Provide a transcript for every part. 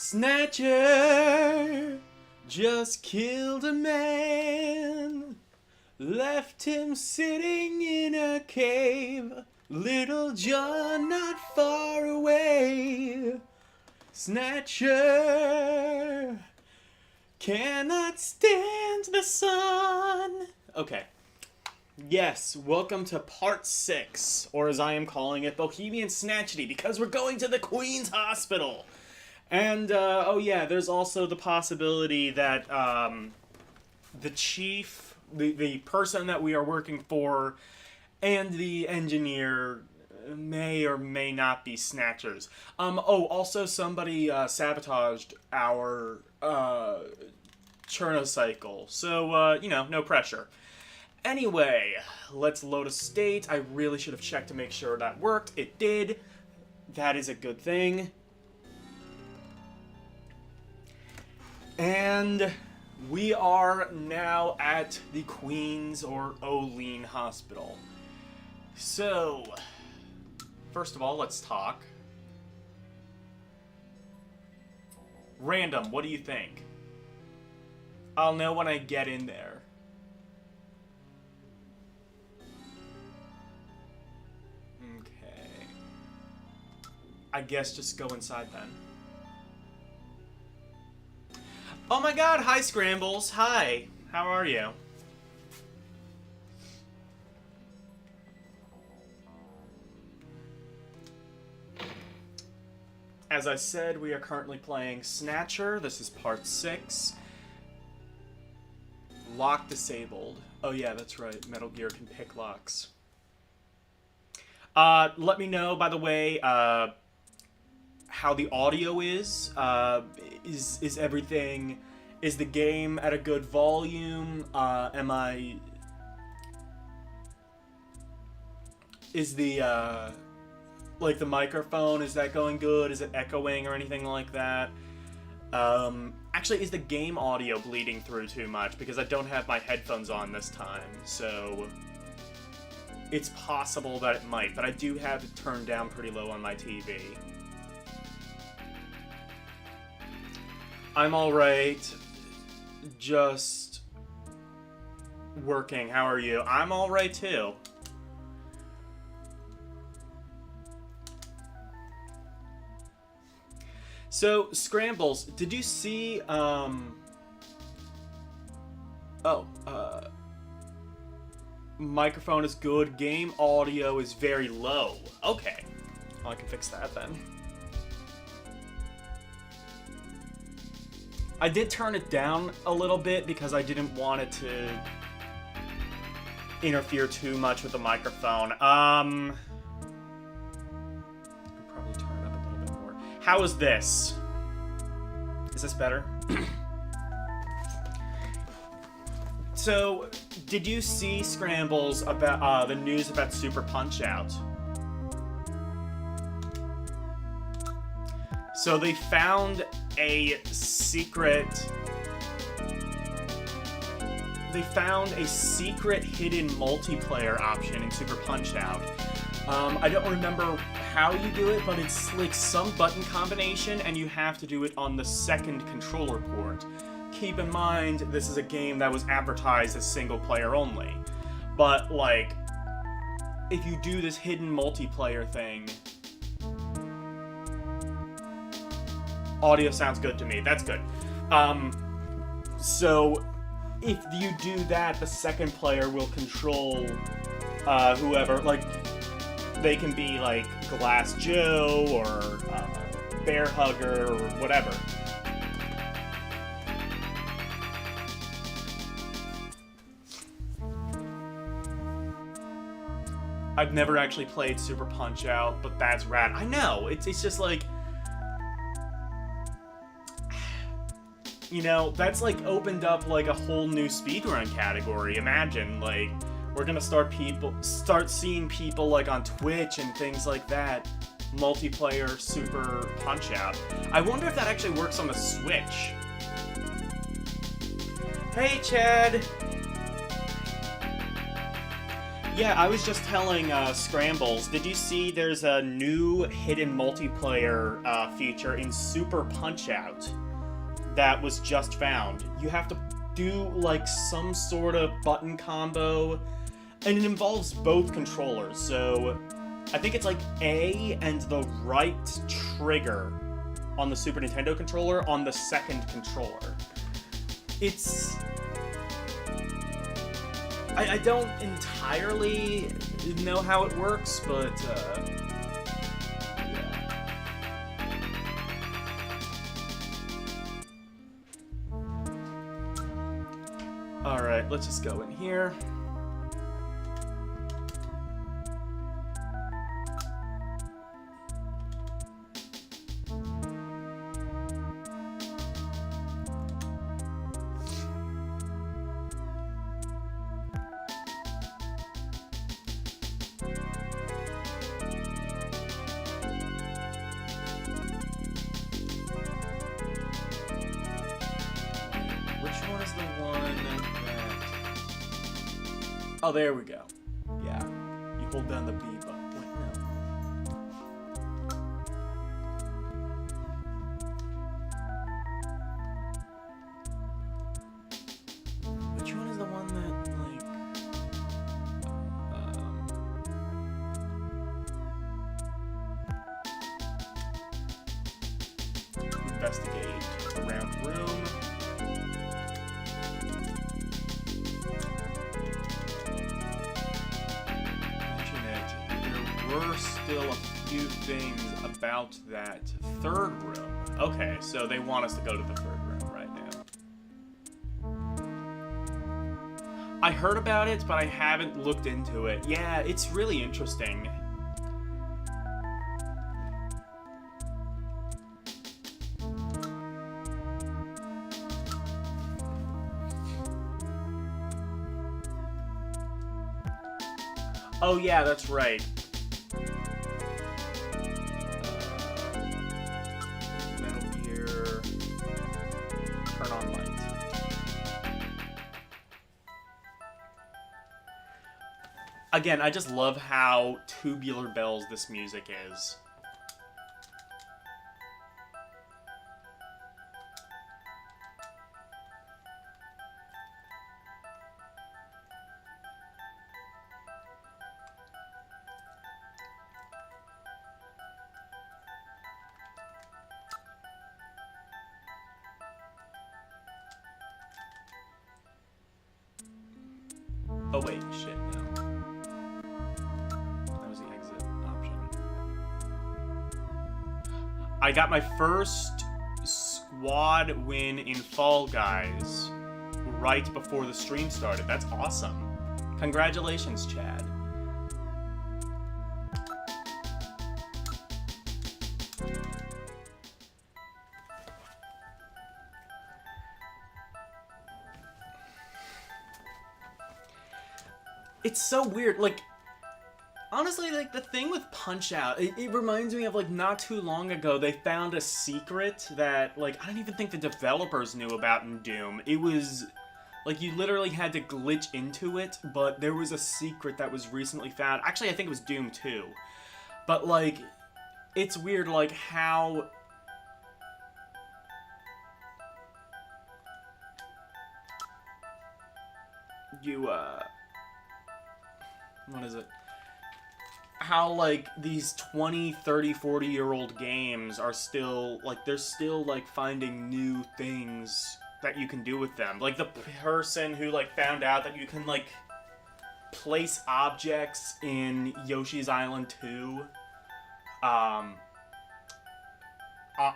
Snatcher just killed a man, left him sitting in a cave, Little John not far away. Snatcher cannot stand the sun. Okay. Yes, welcome to part 6, or as I am calling it, Bohemian Snatchsody, because we're going to the Queen's Hospital. And, oh yeah, there's also the possibility that, the chief, the person that we are working for, and the engineer may or may not be Snatchers. Oh, also somebody, sabotaged our, churnocycle. So, you know, no pressure. Anyway, let's load a state. I really should have checked to make sure that worked. It did. That is a good thing. And we are now at the Queen's or Olsen Hospital. So, first of all, let's talk. Random, what do you think? I'll know when I get in there. Okay. I guess just go inside then. Oh my god, hi Scrambles. Hi. How are you? As I said, we are currently playing Snatcher. This is part 6. Lock disabled. Oh yeah, that's right. Metal Gear can pick locks. Let me know, by the way, how the audio is. Is everything... Is the game at a good volume? Is the, like the microphone, is that going good? Is it echoing or anything like that? Actually, is the game audio bleeding through too much? Because I don't have my headphones on this time, so... It's possible that it might, but I do have it turned down pretty low on my TV. I'm alright. Just... working. How are you? I'm alright too. So, Scrambles, did you see, microphone is good, game audio is very low. Okay. Well, I can fix that then. I did turn it down a little bit because I didn't want it to interfere too much with the microphone. I could probably turn it up a little bit more. How is this? Is this better? So, did you see, Scrambles, about the news about Super Punch-Out? So they found a secret... They found a secret hidden multiplayer option in Super Punch-Out. I don't remember how you do it, but it's like some button combination, and you have to do it on the second controller port. Keep in mind, this is a game that was advertised as single player only. But, like, if you do this hidden multiplayer thing... Audio sounds good to me. That's good. So, if you do that, the second player will control whoever. Like, they can be, like, Glass Joe or Bear Hugger or whatever. I've never actually played Super Punch-Out, but that's rad. I know, it's just like... You know, that's like opened up like a whole new speedrun category. Imagine, like, we're gonna start seeing people like on Twitch and things like that. Multiplayer Super Punch-Out. I wonder if that actually works on the Switch. Hey, Chad! Yeah, I was just telling Scrambles, did you see there's a new hidden multiplayer feature in Super Punch-Out that was just found? You have to do like some sort of button combo, and it involves both controllers. So I think it's like A and the right trigger on the Super Nintendo controller on the second controller. It's... I don't entirely know how it works, but yeah. Alright, let's just go in here. Oh, there we go. Yeah. You hold down the B button. Wait, no. Which one is the one that, like... investigate around room. Were still a few things about that third room. Okay, so they want us to go to the third room right now. I heard about it, but I haven't looked into it. Yeah, it's really interesting. Oh yeah, that's right. Again, I just love how Tubular Bells this music is. Oh wait, shit, no. I got my first squad win in Fall Guys right before the stream started. That's awesome. Congratulations, Chad. It's so weird, like... Honestly, like, the thing with Punch-Out, it reminds me of, like, not too long ago, they found a secret that, like, I don't even think the developers knew about in Doom. It was, like, you literally had to glitch into it, but there was a secret that was recently found. Actually, I think it was Doom 2. But, like, it's weird, like, how... you, what is it? How, like, these 20, 30, 40-year-old games are still, like, they're still, like, finding new things that you can do with them. Like, the person who, like, found out that you can, like, place objects in Yoshi's Island 2,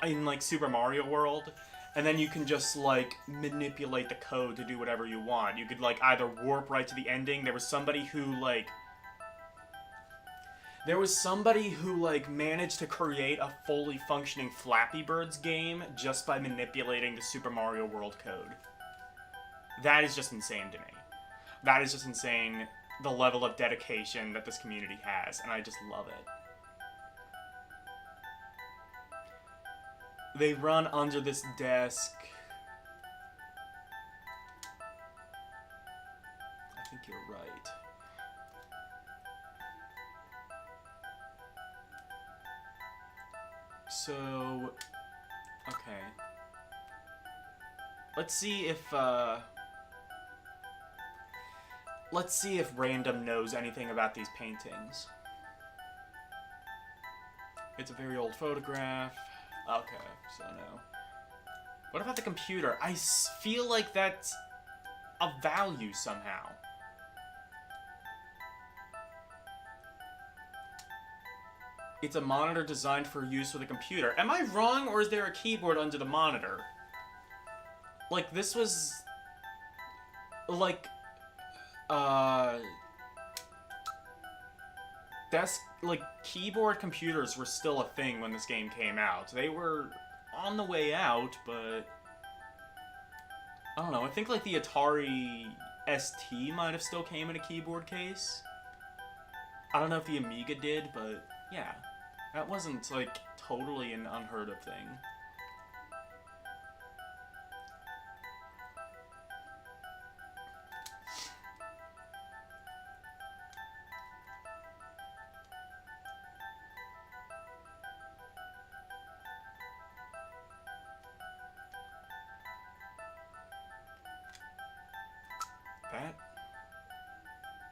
in, like, Super Mario World, and then you can just, like, manipulate the code to do whatever you want. You could, like, either warp right to the ending. There was somebody who, like, managed to create a fully functioning Flappy Birds game just by manipulating the Super Mario World code. That is just insane to me. That is just insane, the level of dedication that this community has, and I just love it. They run under this desk. I think you're right. So, okay. Let's see if Random knows anything about these paintings. It's a very old photograph. Okay, so no. What about the computer? I feel like that's of value somehow. It's a monitor designed for use with a computer. Am I wrong, or is there a keyboard under the monitor? Like, this was... like... keyboard computers were still a thing when this game came out. They were on the way out, but... I don't know, I think, like, the Atari ST might have still came in a keyboard case. I don't know if the Amiga did, but... yeah, that wasn't, like, totally an unheard of thing.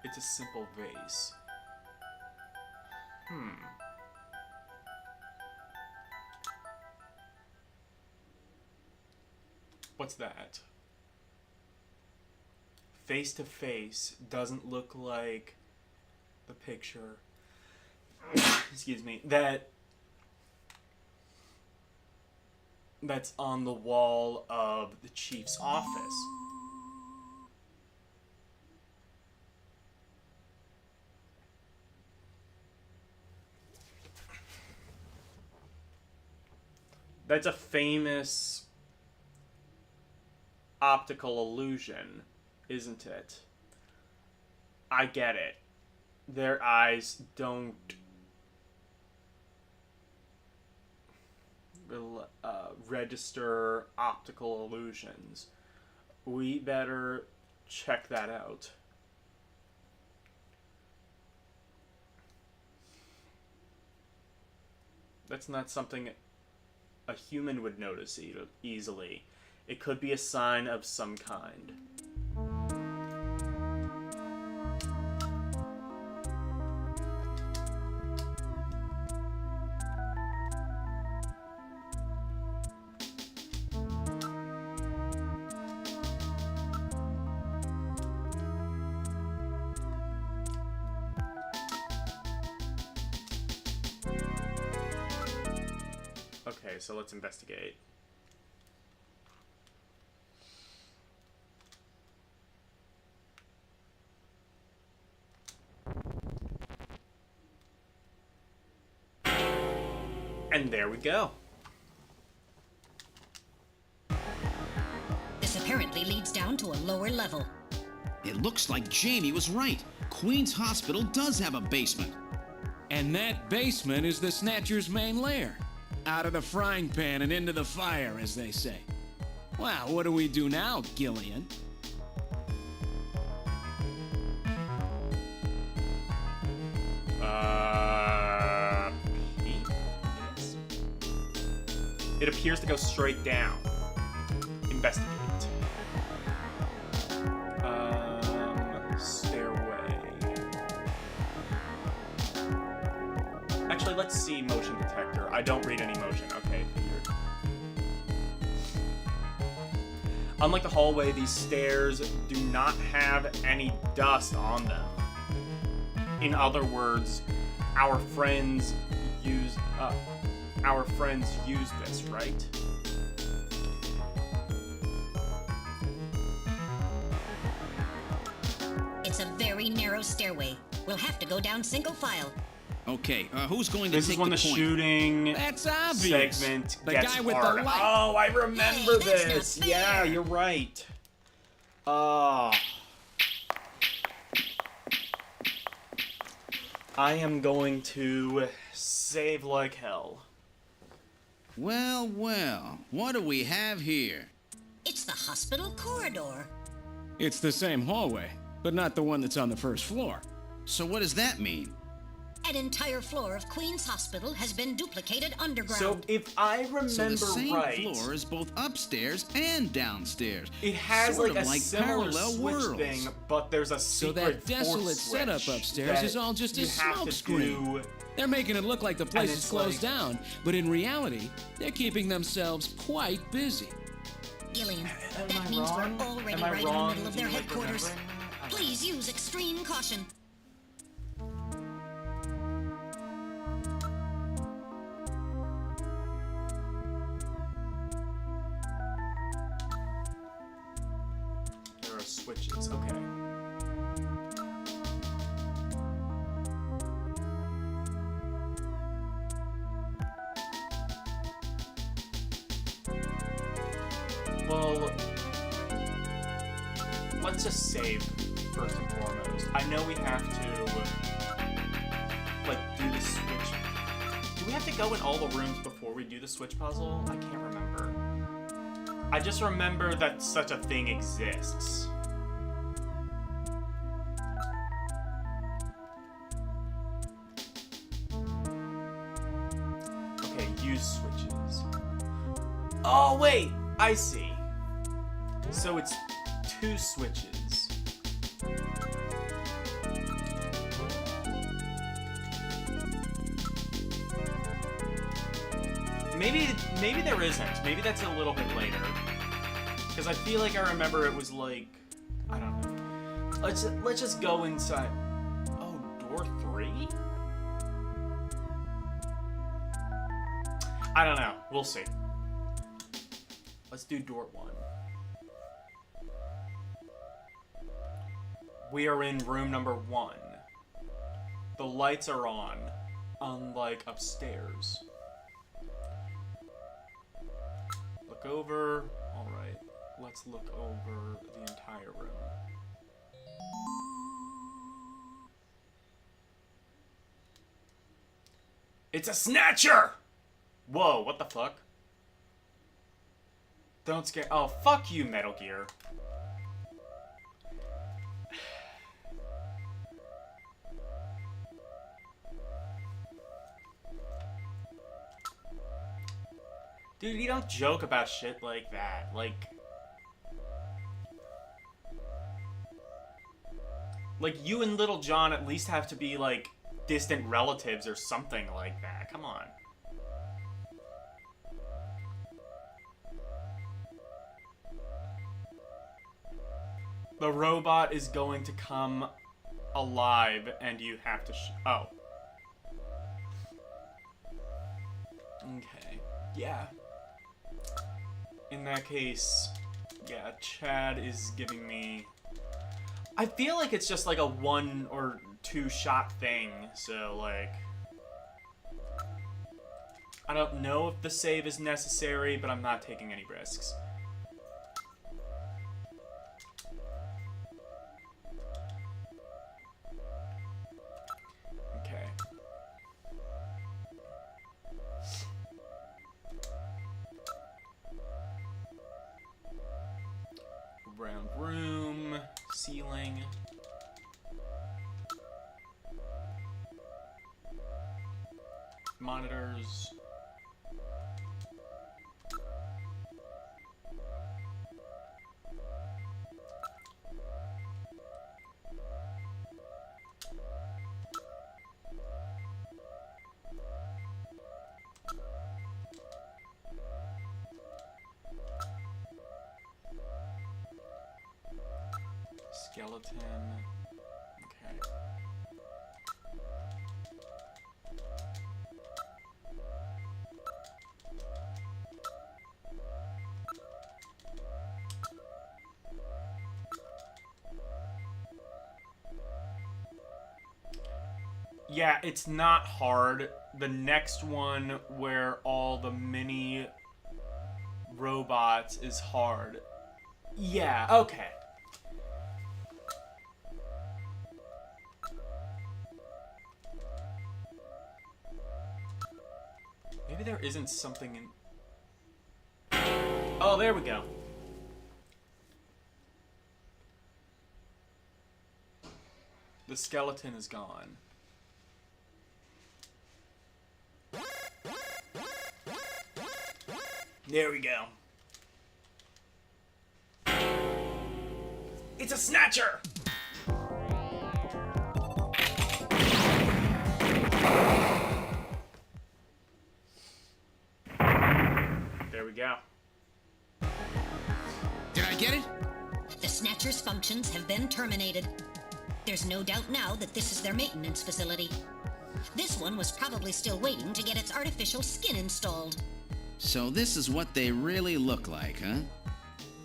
It's a simple vase. What's that? Face to face doesn't look like the picture. Excuse me. That's on the wall of the chief's office. That's a famous optical illusion, isn't it? I get it. Their eyes don't register optical illusions. We better check that out. That's not something a human would notice easily. It could be a sign of some kind. Okay, so let's investigate. And there we go. This apparently leads down to a lower level. It looks like Jamie was right. Queen's Hospital does have a basement. And that basement is the Snatcher's main lair. Out of the frying pan and into the fire, as they say. Well, what do we do now, Gillian? It appears to go straight down. Investigate. Stairway. Actually, let's see motion detector. I don't read any motion. Okay, figured. Unlike the hallway, these stairs do not have any dust on them. In other words, our friends use this, right? It's a very narrow stairway. We'll have to go down single file. Okay, who's going to This take is when the point? shooting That's obvious. segment The gets guy with hard. the light. Oh, I remember Hey, that's not this. fair. Yeah, you're right. I am going to save like hell. Well, well, what do we have here? It's the hospital corridor. It's the same hallway, but not the one that's on the first floor. So what does that mean? An entire floor of Queen's Hospital has been duplicated underground. So if I remember So the same right, floor is both upstairs and downstairs. it has sort like of a like similar parallel switch worlds. thing, but there's a So secret that desolate fourth setup switch upstairs that is all just a you have to smokescreen. do. They're making it look like the place And is it's closed like- down, but in reality, they're keeping themselves quite busy. Gillian, Am that I means wrong? we're already Am I right in the wrong middle of their in, like, headquarters. remembering that? Please use extreme caution. There are switches. Okay. Well, let's just save first and foremost. I know we have to, like, do the switch. Do we have to go in all the rooms before we do the switch puzzle? I can't remember. I just remember that such a thing exists. Okay, use switches. Oh, wait! I see. So it's 2 switches. Maybe there isn't. Maybe that's a little bit later. Because I feel like I remember it was like, I don't know. Let's just go inside. Oh, door 3? I don't know. We'll see. Let's do door 1. We are in room number 1. The lights are on, unlike upstairs. Look over. Alright, let's look over the entire room. It's a Snatcher! Whoa, what the fuck? Don't scare. Oh, fuck you, Metal Gear. Dude, you don't joke about shit like that. Like, you and Little John at least have to be, like, distant relatives or something like that. Come on. The robot is going to come alive, and you have to oh. Okay. Yeah. In that case, yeah, Chad is giving me... I feel like it's just like a 1 or 2 shot thing, so, like... I don't know if the save is necessary, but I'm not taking any risks. Okay. Round room, ceiling. Monitors. Skeleton. Okay. Yeah, it's not hard. The next one where all the mini robots is hard. Yeah, okay. Maybe there isn't something in... Oh, there we go. The skeleton is gone. There we go. It's a Snatcher! There we go. Did I get it? The Snatcher's functions have been terminated. There's no doubt now that this is their maintenance facility. This one was probably still waiting to get its artificial skin installed. So this is what they really look like, huh?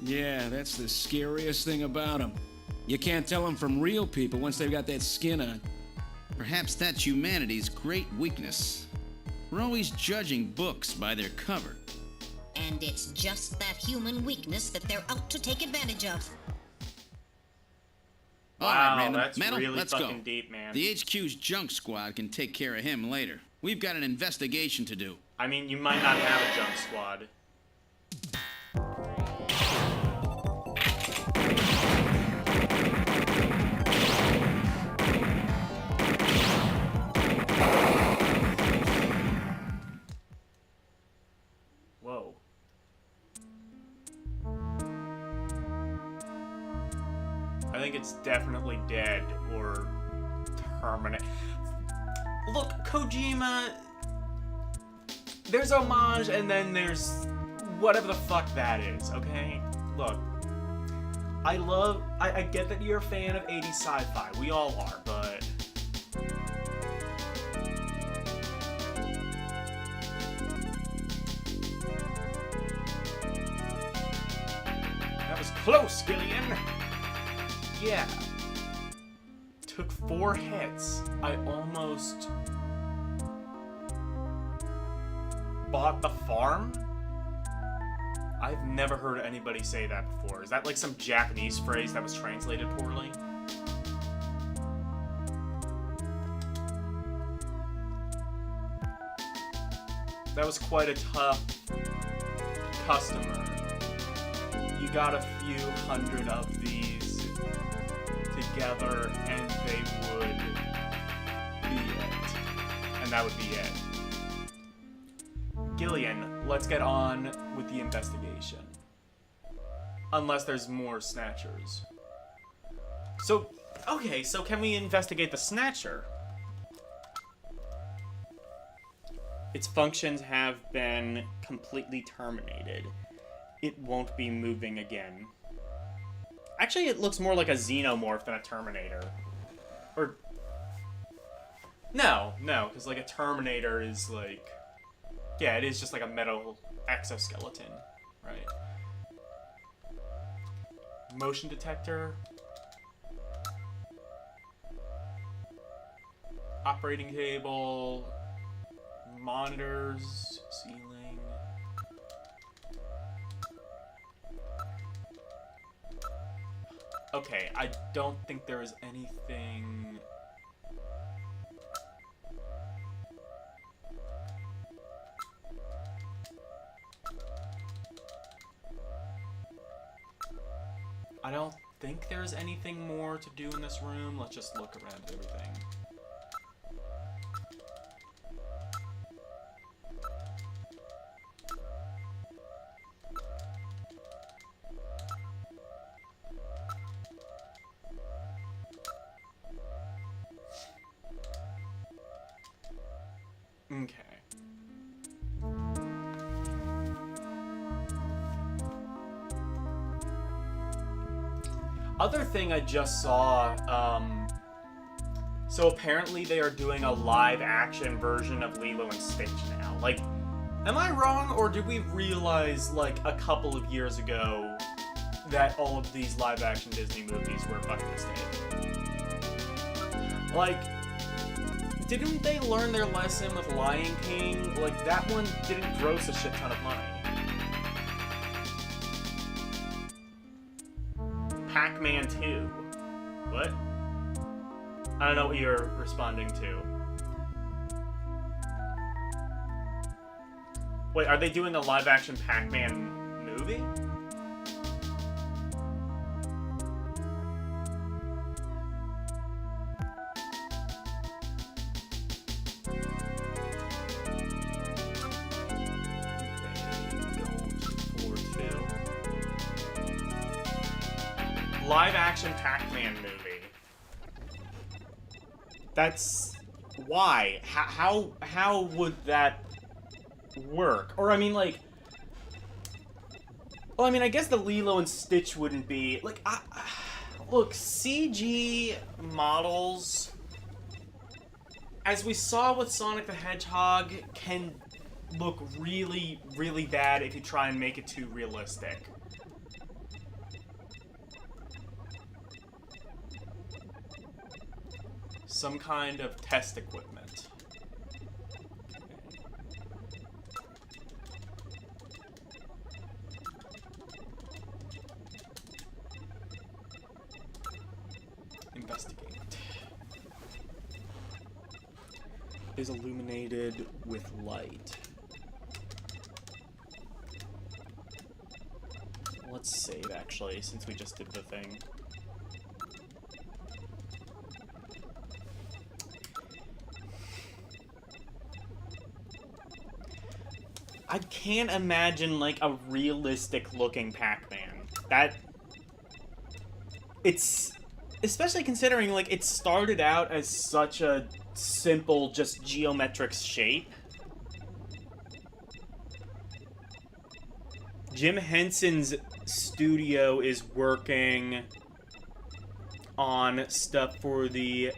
Yeah, that's the scariest thing about them. You can't tell them from real people once they've got that skin on. Perhaps that's humanity's great weakness. We're always judging books by their cover. And it's just that human weakness that they're out to take advantage of. All Wow, right, Random. that's Metal, really let's fucking go. deep, man. The HQ's junk squad can take care of him later. We've got an investigation to do. I mean, you might not have a junk squad. Whoa. I think it's definitely dead or terminate. Look, Kojima, there's homage and then there's whatever the fuck that is, okay? Look, I get that you're a fan of 80s sci-fi. We all are, but that was close, Gillian. Yeah. Took 4 hits. I almost bought the farm? I've never heard anybody say that before. Is that like some Japanese phrase that was translated poorly? That was quite a tough customer. You got a few hundred of these together and they would be it. And that would be it. Gillian, let's get on with the investigation. Unless there's more Snatchers. So, okay, so can we investigate the Snatcher? Its functions have been completely terminated. It won't be moving again. Actually, it looks more like a xenomorph than a Terminator. Or... No, because like a Terminator is like... Yeah, it is just like a metal exoskeleton, right? Motion detector. Operating table. Monitors. Ceiling. Okay, I don't think there is anything... I don't think there's anything more to do in this room. Let's just look around everything. Okay. Other thing I just saw, so apparently they are doing a live action version of Lilo and Stitch now. Like, am I wrong, or did we realize, like, a couple of years ago that all of these live action Disney movies were a fucking mistake? Like, didn't they learn their lesson with Lion King? Like, that one didn't gross a shit ton of money. Pac-Man 2. What? I don't know what you're responding to. Wait, are they doing a live-action Pac-Man movie? Okay, live-action Pac-Man movie. That's... why? How would that work? Or, I mean, like... well, I mean, I guess the Lilo and Stitch wouldn't be... like, look, CG models, as we saw with Sonic the Hedgehog, can look really, really bad if you try and make it too realistic. Some kind of test equipment. Investigate. Is illuminated with light. Let's save, actually, since we just did the thing. I can't imagine, like, a realistic-looking Pac-Man. That... it's... especially considering, like, it started out as such a simple, just geometric shape. Jim Henson's studio is working on stuff for the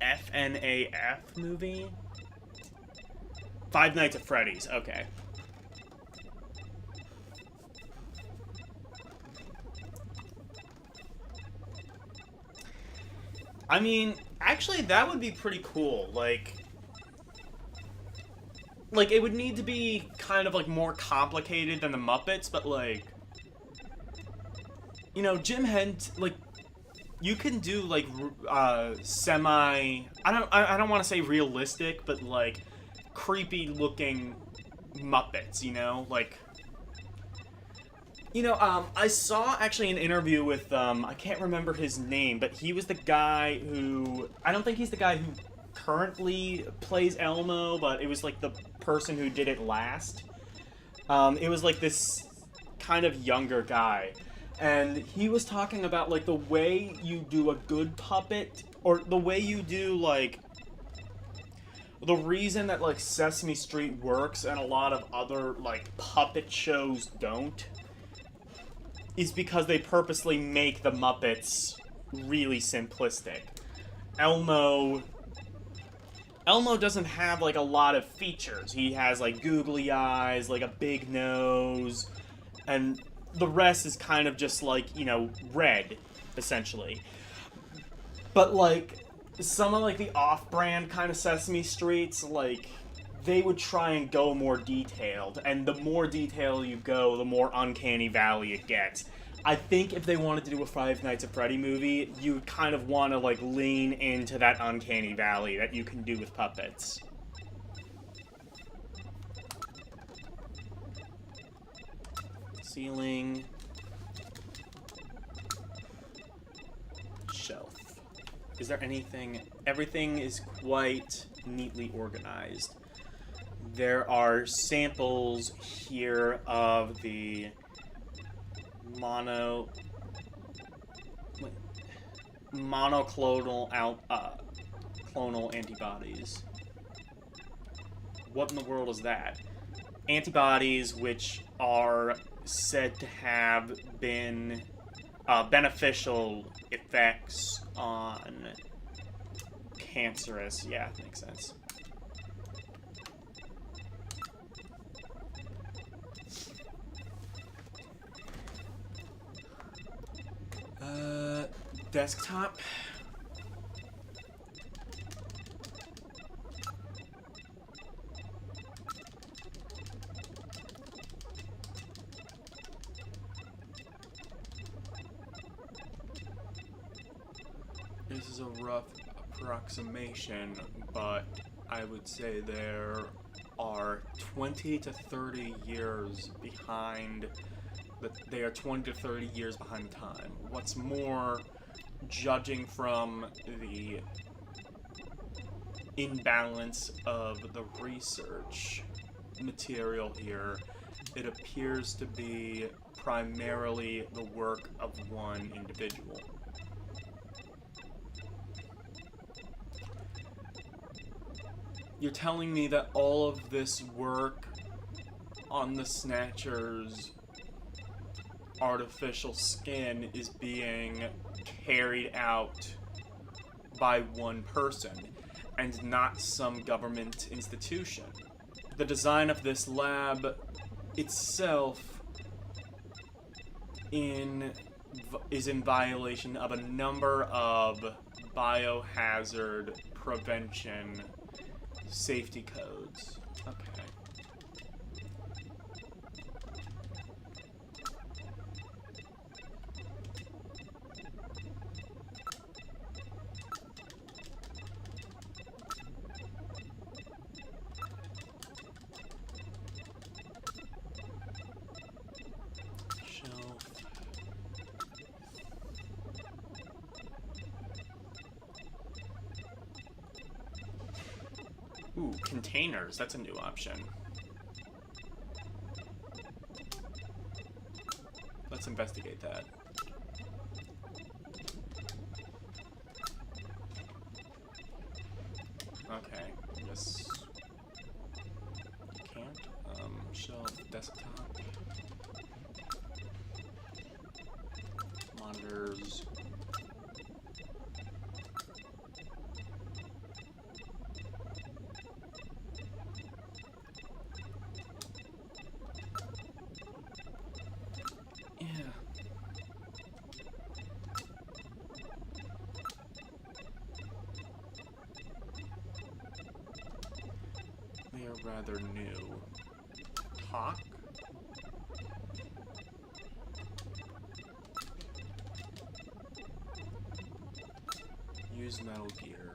FNAF movie. Five Nights at Freddy's, okay. I mean, actually, that would be pretty cool. Like, it would need to be kind of, like, more complicated than the Muppets, but, like, you know, Jim Henson, like, you can do, like, semi, I don't want to say realistic, but, like, creepy-looking Muppets, you know? Like, you know, I saw actually an interview with, I can't remember his name, but he was the guy who, I don't think he's the guy who currently plays Elmo, but it was, like, the person who did it last. It was, like, this kind of younger guy, and he was talking about, like, the way you do a good puppet, or the way you do, like, the reason that, like, Sesame Street works and a lot of other, like, puppet shows don't, is because they purposely make the Muppets really simplistic. Elmo doesn't have, like, a lot of features. He has, like, googly eyes, like, a big nose, and the rest is kind of just, like, you know, red, essentially. But, like, some of, like, the off-brand kind of Sesame Streets, like, they would try and go more detailed, and the more detail you go, the more uncanny valley it gets. I think if they wanted to do a Five Nights at Freddy movie, you would kind of want to, like, lean into that uncanny valley that you can do with puppets. Ceiling. Shelf. Is there anything? Everything is quite neatly organized. There are samples here of the monoclonal clonal antibodies. What in the world is that? Antibodies which are said to have been beneficial effects on cancerous. Yeah, makes sense. Desktop. This is a rough approximation, but I would say there are 20 to 30 years behind. They are 20 to 30 years behind time. What's more, judging from the imbalance of the research material here, it appears to be primarily the work of one individual. You're telling me that all of this work on the Snatcher's artificial skin is being carried out by one person and not some government institution. The design of this lab itself is in violation of a number of biohazard prevention safety codes. Okay. Ooh, containers. That's a new option. Let's investigate that. Okay, I guess you can't. Shelf, desktop, monitors. They are rather new. Talk? Use Metal Gear.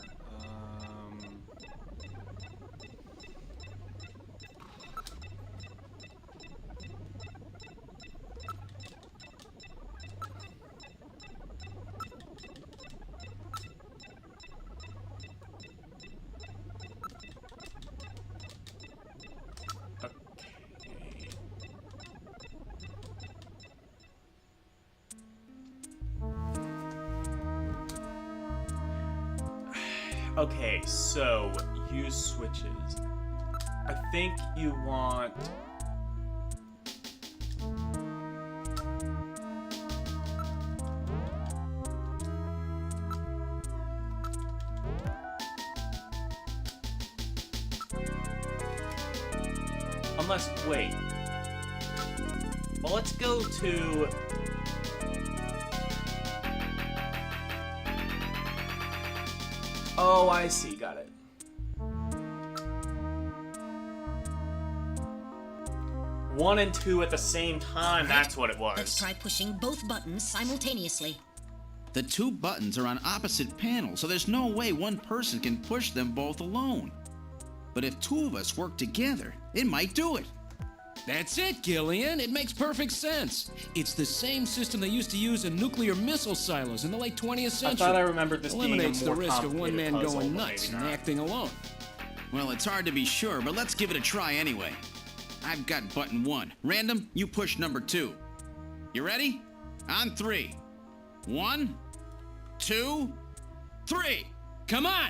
Okay, so use switches. I think you want... Unless, wait. Well, let's go to... Oh, I see. Got it. One and two at the same time. That's what it was. Let's try pushing both buttons simultaneously. The two buttons are on opposite panels, so there's no way one person can push them both alone. But if two of us work together, it might do it. That's it, Gillian. It makes perfect sense. It's the same system they used to use in nuclear missile silos in the late 20th century. I thought I remembered this being a Eliminates more the risk of one man complicated puzzle, going but nuts maybe and not. acting alone. Well, it's hard to be sure, but let's give it a try anyway. I've got button 1. Random, you push number 2. You ready? On 3. 1, 2, 3. Come on!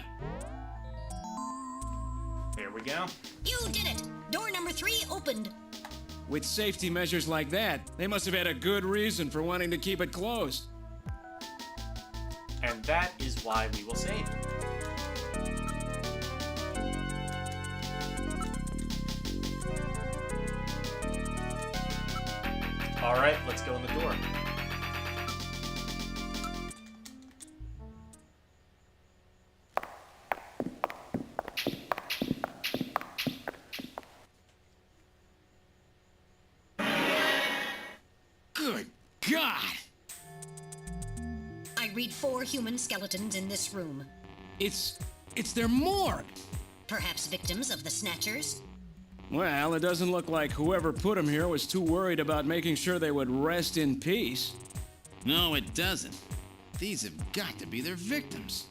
There we go. You did it! Door number 3 opened. With safety measures like that, they must have had a good reason for wanting to keep it closed. And that is why we will save. Alright, let's go in the door. Good God! I read 4 human skeletons in this room. It's their morgue. Perhaps victims of the Snatchers? Well, it doesn't look like whoever put them here was too worried about making sure they would rest in peace. No, it doesn't. These have got to be their victims.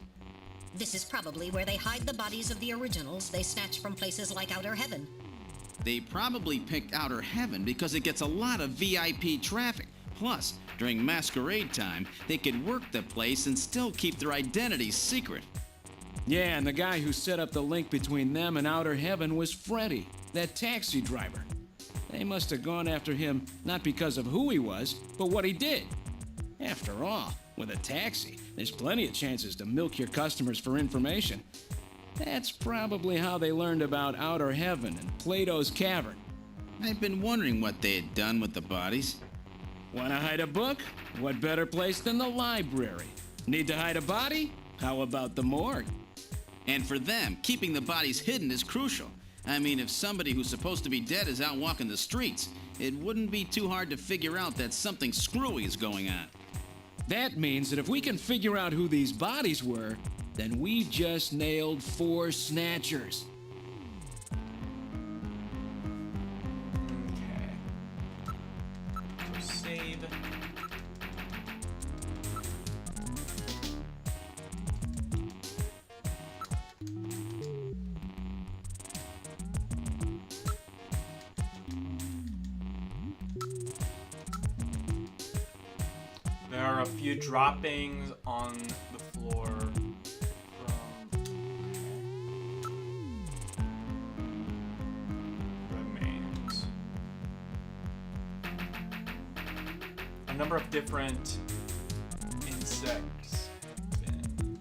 This is probably where they hide the bodies of the originals they snatch from places like Outer Heaven. They probably picked Outer Heaven because it gets a lot of VIP traffic. Plus, during masquerade time, they could work the place and still keep their identities secret. Yeah, and the guy who set up the link between them and Outer Heaven was Freddy, that taxi driver. They must have gone after him not because of who he was, but what he did. After all, with a taxi, there's plenty of chances to milk your customers for information. That's probably how they learned about Outer Heaven and Plato's Cavern. I've been wondering what they had done with the bodies. Want to hide a book? What better place than the library? Need to hide a body? How about the morgue? And for them, keeping the bodies hidden is crucial. I mean, if somebody who's supposed to be dead is out walking the streets, it wouldn't be too hard to figure out that something screwy is going on. That means that if we can figure out who these bodies were, then we've just nailed 4 Snatchers. Okay. So save. There are a few droppings on the floor from remains. A number of different insects have been.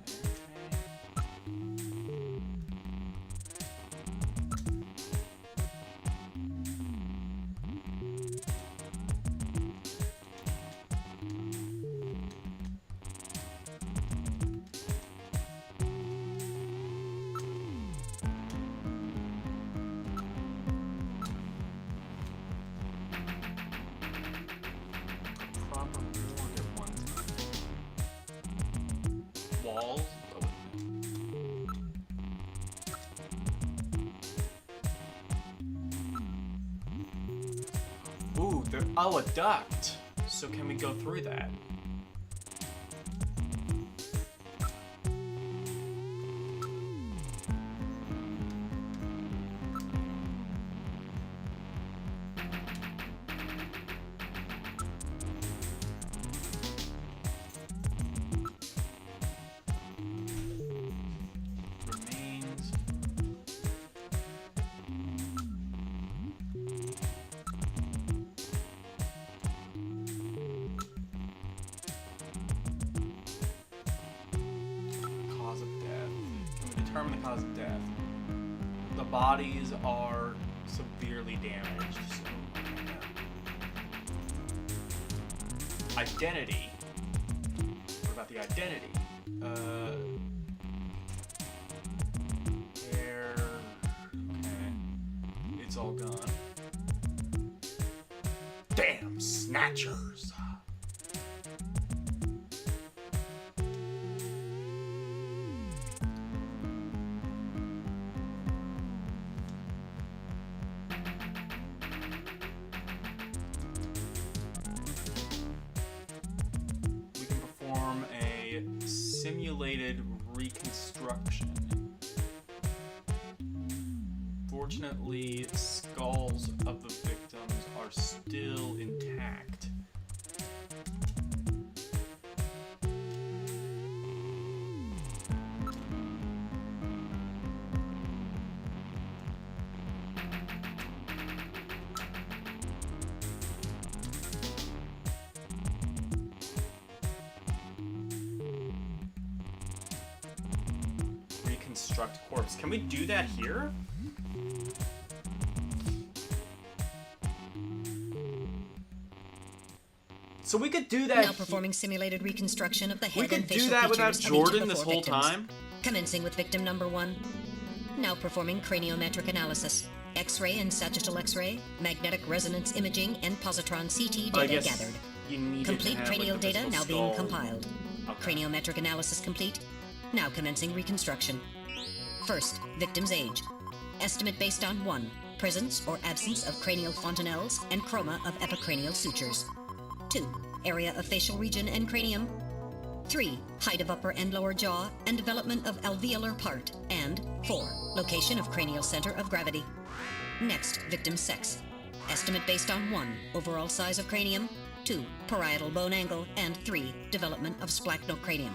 Proper morgue at one time. Walls? Ooh, a duct. So can we go through that? Remains. Cause of death. Can we determine the cause of death? The bodies are severely damaged, so identity. What about the identity? Hair. Okay. It's all gone. Damn snatchers. We can perform a simulated reconstruction. Fortunately, skulls of the victims are still intact. Reconstruct corpse. Can we do that here? So we could do that. Now performing simulated reconstruction of the head We could and facial do that without features of each of Jordan the this 4 whole victims. time. Commencing with victim number 1. Now performing craniometric analysis. X-ray and sagittal X-ray, magnetic resonance imaging, and positron CT I data guess gathered. you needed Complete to have, cranial like, the data now physical being skull. compiled. Okay. Craniometric analysis complete. Now commencing reconstruction. First, victim's age. Estimate based on 1. Presence or absence of cranial fontanelles and chroma of epicranial sutures. 2. Area of facial region and cranium. 3. Height of upper and lower jaw and development of alveolar part. And 4. Location of cranial center of gravity. Next, victim sex. Estimate based on 1. Overall size of cranium, 2. Parietal bone angle, and 3. Development of splachnocranium.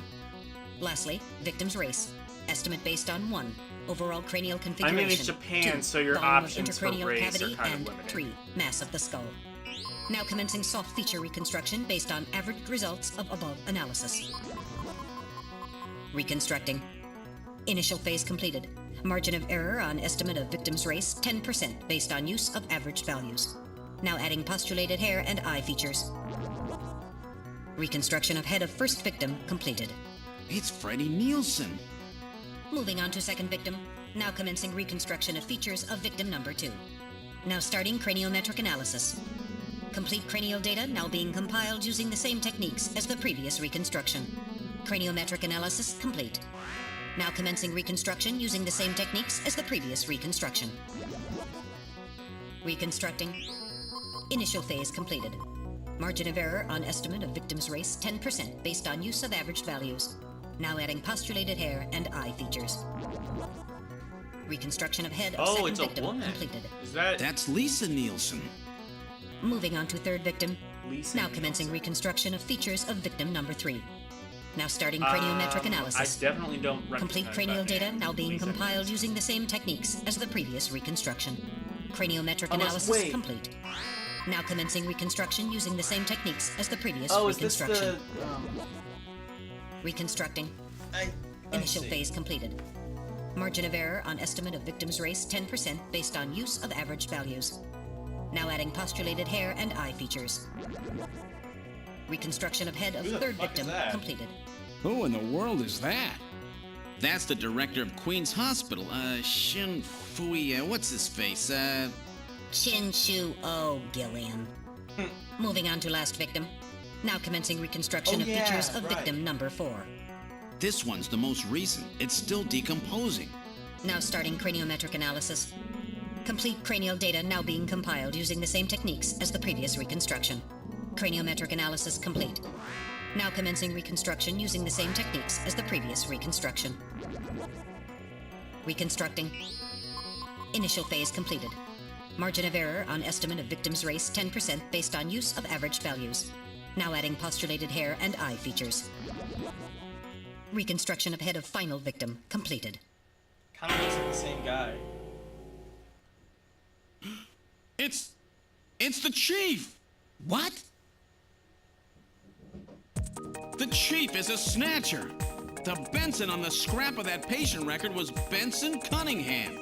Lastly, victim's race. Estimate based on 1. Overall cranial configuration. I mean, it's Japan, 2. so your volume of options for intracranial race cavity, are kind of and limited. 3. Mass of the skull. Now commencing soft feature reconstruction based on averaged results of above analysis. Reconstructing. Initial phase completed. Margin of error on estimate of victim's race, 10% based on use of averaged values. Now adding postulated hair and eye features. Reconstruction of head of first victim completed. It's Freddie Nielsen. Moving on to second victim. Now commencing reconstruction of features of victim number 2. Now starting craniometric analysis. Complete cranial data now being compiled using the same techniques as the previous reconstruction. Craniometric analysis complete. Now commencing reconstruction using the same techniques as the previous reconstruction. Reconstructing. Initial phase completed. Margin of error on estimate of victim's race, 10% based on use of averaged values. Now adding postulated hair and eye features. Reconstruction of head of Oh, second it's a victim woman. completed. Is that That's Lisa Nielsen. Moving on to third victim. Lisa Now Nielsen? commencing reconstruction of features of victim number 3. Now starting craniometric I analysis. definitely don't recognize Complete that cranial data name. now being Lisa compiled Nielsen. using the same techniques as the previous reconstruction. Craniometric Unless- analysis wait. complete. Now commencing reconstruction using the same techniques as the previous Oh, is this reconstruction. the? Reconstructing. I Initial see. phase completed. Margin of error on estimate of victim's race, 10% based on use of averaged values. Now adding postulated hair and eye features. Reconstruction of head of Who the third fuck is victim that? completed. Who in the world is that? That's the director of Queen's Hospital. Shin Fui, what's his face? Chin Shu O Gillian. Moving on to last victim. Now commencing reconstruction Oh, of yeah, features of right. victim number 4. This one's the most recent. It's still decomposing. Now starting craniometric analysis. Complete cranial data now being compiled using the same techniques as the previous reconstruction. Craniometric analysis complete. Now commencing reconstruction using the same techniques as the previous reconstruction. Reconstructing. Initial phase completed. Margin of error on estimate of victim's race, 10% based on use of averaged values. Now adding postulated hair and eye features. Reconstruction of head of final victim completed. Kind of looks like the same guy. It's the chief! What? The chief is a snatcher! The Benson on the scrap of that patient record was Benson Cunningham.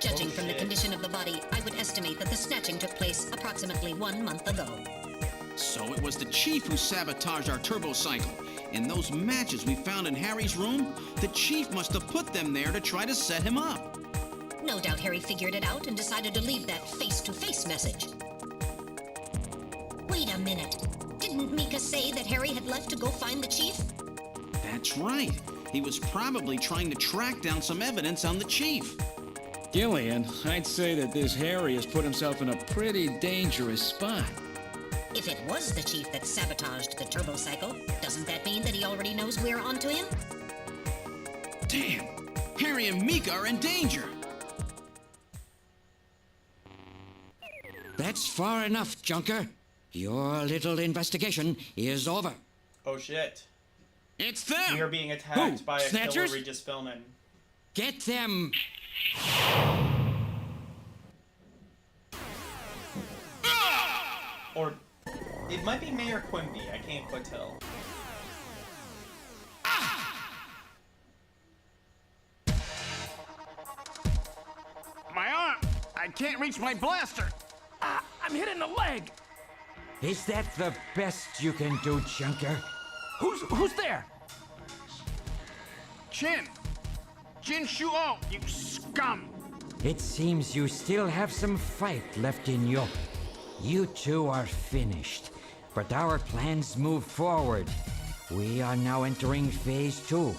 Judging Oh, from the shit. condition of the body, I would estimate that the snatching took place approximately 1 month ago. So it was the chief who sabotaged our turbo cycle. And those matches we found in Harry's room, the chief must have put them there to try to set him up. No doubt Harry figured it out and decided to leave that face-to-face message. Wait a minute. Didn't Mika say that Harry had left to go find the chief? That's right. He was probably trying to track down some evidence on the chief. Gillian, I'd say that this Harry has put himself in a pretty dangerous spot. If it was the chief that sabotaged the turbo cycle, doesn't that mean that he already knows we're onto him? Damn! Harry and Mika are in danger! That's far enough, Junker. Your little investigation is over. Oh shit. It's them! We are being attacked Who? by a killer Snatchers? we just filming. Get them! Or it might be Mayor Quimby. I can't quite tell. My arm! I can't reach my blaster! I'm hit in the leg! Is that the best you can do, Junker? Who's there? Jin Shuo, you scum! It seems you still have some fight left in you. You two are finished, but our plans move forward. We are now entering phase 2.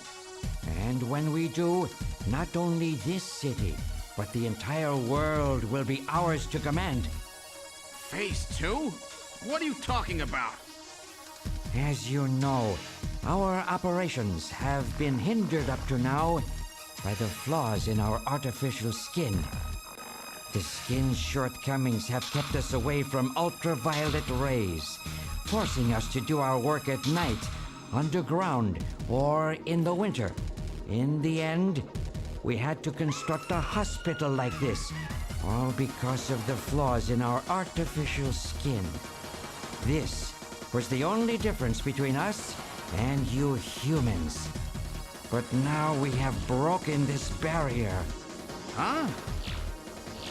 And when we do, not only this city, but the entire world will be ours to command. Phase 2? What are you talking about? As you know, our operations have been hindered up to now by the flaws in our artificial skin. The skin's shortcomings have kept us away from ultraviolet rays, forcing us to do our work at night, underground, or in the winter. In the end, we had to construct a hospital like this, all because of the flaws in our artificial skin. This was the only difference between us and you humans. But now we have broken this barrier. Huh?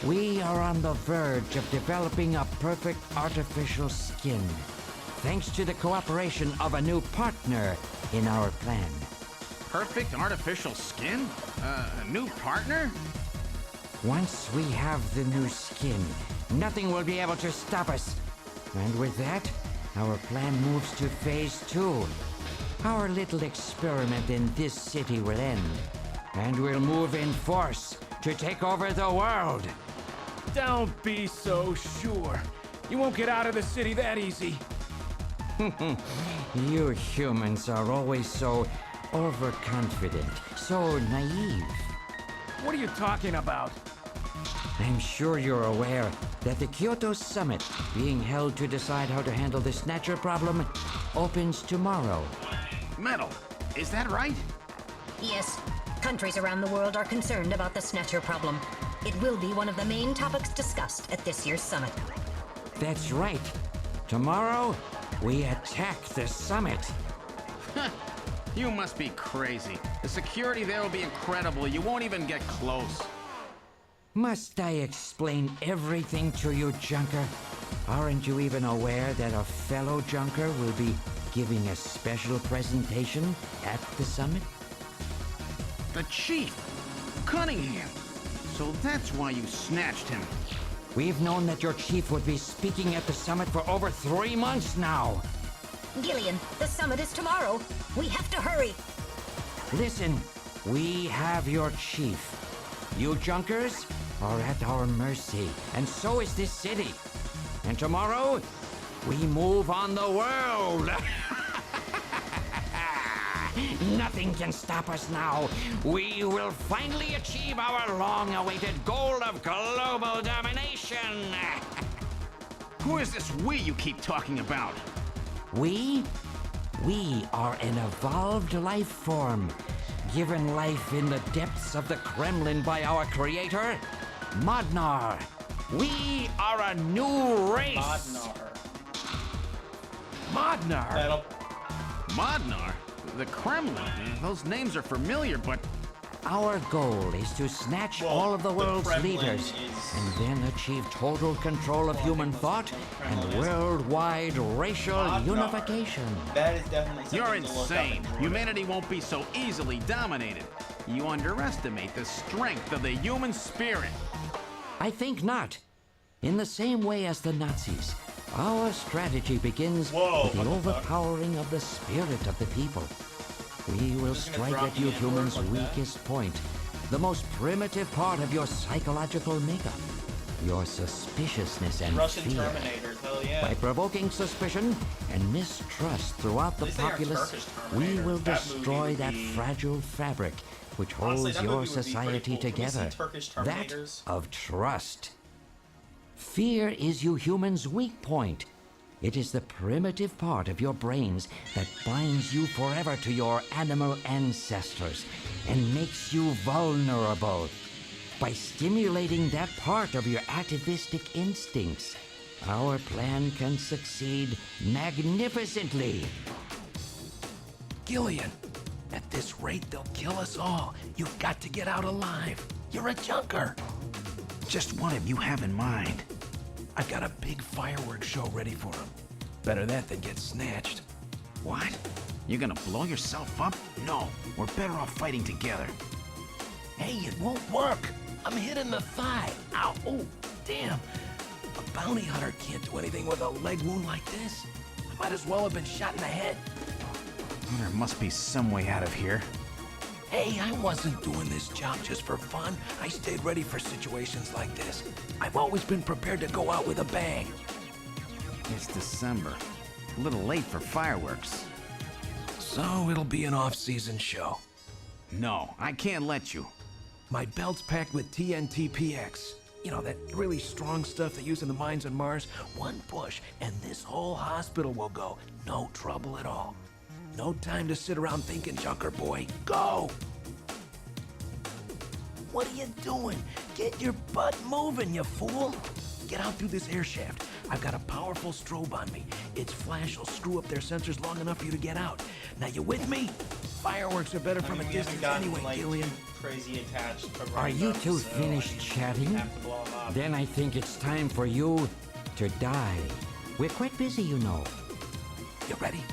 We are on the verge of developing a perfect artificial skin, thanks to the cooperation of a new partner in our plan. Perfect artificial skin? A new partner? Once we have the new skin, nothing will be able to stop us. And with that, our plan moves to phase 2. Our little experiment in this city will end, and we'll move in force to take over the world. Don't be so sure. You won't get out of the city that easy. You humans are always so overconfident, so naive. What are you talking about? I'm sure you're aware that the Kyoto Summit, being held to decide how to handle the Snatcher problem, opens tomorrow. Metal, is that right? Yes, countries around the world are concerned about the Snatcher problem. It will be one of the main topics discussed at this year's summit. That's right. Tomorrow, we attack the summit. You must be crazy. The security there will be incredible. You won't even get close. Must I explain everything to you, Junker? Aren't you even aware that a fellow Junker will be giving a special presentation at the summit? The chief, Cunningham. So that's why you snatched him. We've known that your chief would be speaking at the summit for over 3 months now. Gillian, the summit is tomorrow. We have to hurry. Listen, we have your chief. You Junkers are at our mercy, and so is this city. And tomorrow, we move on the world. Nothing can stop us now. We will finally achieve our long-awaited goal of global domination. Who is this we you keep talking about? We are an evolved life form, given life in the depths of the Kremlin by our creator, Modnar. We are a new race. Modnar? Modnar? The Kremlin? Those names are familiar, but... Our goal is to snatch all of the world's Kremlin leaders and then achieve total control of human thought and worldwide racial Modnar. unification. That is definitely something You're to look up insane. and read. Humanity won't be so easily dominated. You underestimate the strength of the human spirit. I think not. In the same way as the Nazis, our strategy begins Whoa, with the what the fuck? overpowering of the spirit of the people. We will Just gonna strike drop at the you N-word humans' like that? weakest point, the most primitive part of your psychological makeup, your suspiciousness and Russian fear. Terminators, hell yeah. By provoking suspicion and mistrust throughout the least they aren't populace, Turkish we Terminators. will That movie destroy would that be- fragile fabric which Honestly, holds that your movie would be pretty society cool. Can we see together. Turkish That Terminators? of trust. Fear is you humans' weak point. It is the primitive part of your brains that binds you forever to your animal ancestors and makes you vulnerable. By stimulating that part of your atavistic instincts, our plan can succeed magnificently. Gillian, at this rate, they'll kill us all. You've got to get out alive. You're a junker. Just what have you have in mind? I've got a big fireworks show ready for them. Better that than get snatched. What? You're gonna blow yourself up? No, we're better off fighting together. Hey, it won't work. I'm hit in the thigh. Ow, oh, damn. A bounty hunter can't do anything with a leg wound like this. I might as well have been shot in the head. There must be some way out of here. Hey, I wasn't doing this job just for fun. I stayed ready for situations like this. I've always been prepared to go out with a bang. It's December. A little late for fireworks. So it'll be an off-season show. No, I can't let you. My belt's packed with TNT PX. You know, that really strong stuff they use in the mines on Mars? One push, and this whole hospital will go. No trouble at all. No time to sit around thinking, Junker boy. Go! What are you doing? Get your butt moving, you fool! Get out through this air shaft. I've got a powerful strobe on me. Its flash will screw up their sensors long enough for you to get out. Now, you with me? Fireworks are better from a distance anyway, Gillian. Crazy attached to Are you Random, two so finished I chatting? have to blow 'em up. Then I think it's time for you to die. We're quite busy, you know. You ready?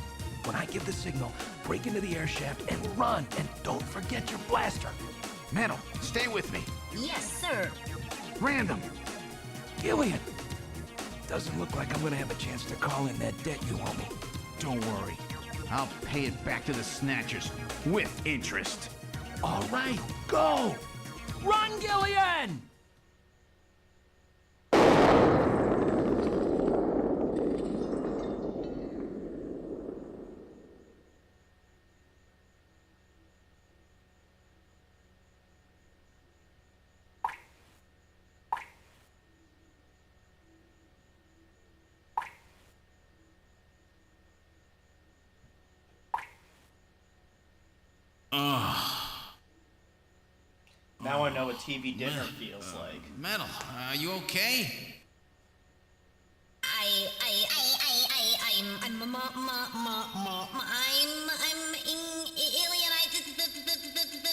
When I give the signal, break into the air shaft and run. And don't forget your blaster. Metal, stay with me. Yes, sir. Random. Gillian! Doesn't look like I'm gonna have a chance to call in that debt you owe me. Don't worry. I'll pay it back to the Snatchers with interest. All right, go! Run, Gillian! Now I know what TV dinner feels like. Metal, are you okay?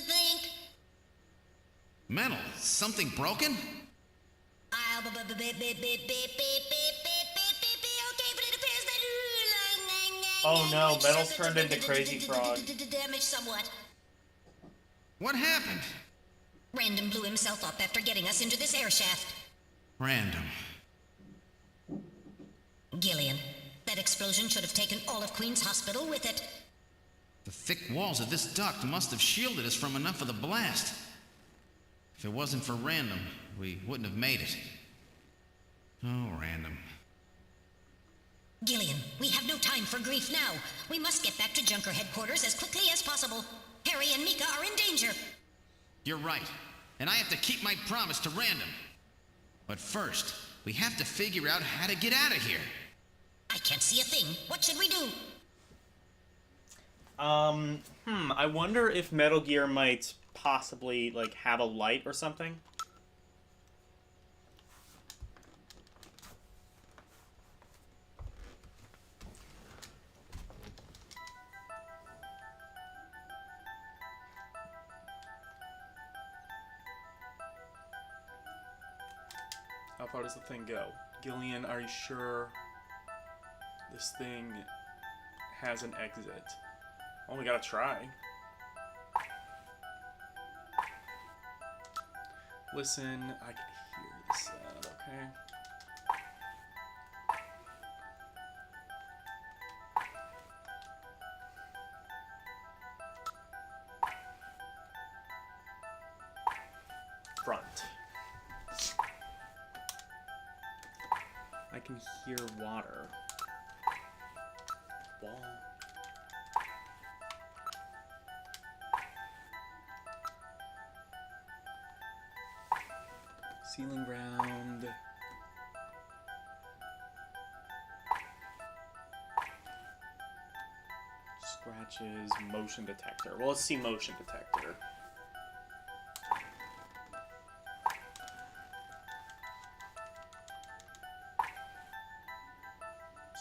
Think. Metal, something broken? Okay, but it appears that Oh no, Metal's turned into Crazy Frog. damaged somewhat. What happened? Random blew himself up after getting us into this air shaft. Random. Gillian, that explosion should have taken all of Queen's Hospital with it. The thick walls of this duct must have shielded us from enough of the blast. If it wasn't for Random, we wouldn't have made it. Oh, Random. Gillian, we have no time for grief now. We must get back to Junker headquarters as quickly as possible. Harry and Mika are in danger. You're right. And I have to keep my promise to Random. But first, we have to figure out how to get out of here. I can't see a thing. What should we do? I wonder if Metal Gear might possibly, like, have a light or something. How far does the thing go? Gillian, are you sure this thing has an exit? Oh, we gotta try. Listen, I can hear the sound, okay? Front. I can hear water. Wall. Ceiling ground. Scratches, motion detector. Well, let's see motion detector.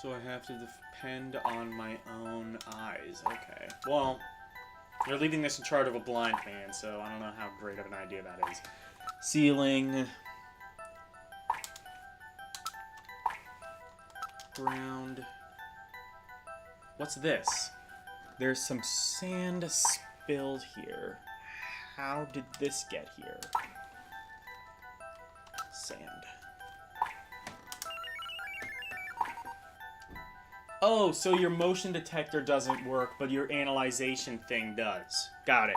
So I have to depend on my own eyes. Okay. Well, you're leaving this in charge of a blind man, so I don't know how great of an idea that is. Ceiling. Ground. What's this? There's some sand spilled here. How did this get here? Sand. Oh, so your motion detector doesn't work, but your analyzation thing does. Got it.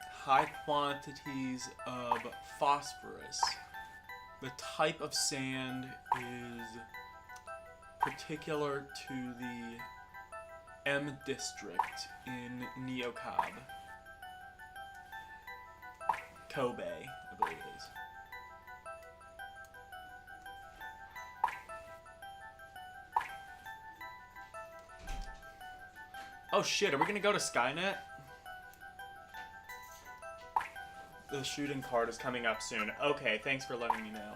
High quantities of phosphorus. The type of sand is particular to the M District in Neocob. Kobe, I believe it is. Oh shit, are we gonna go to Skynet? The shooting card is coming up soon. Okay, thanks for letting me know.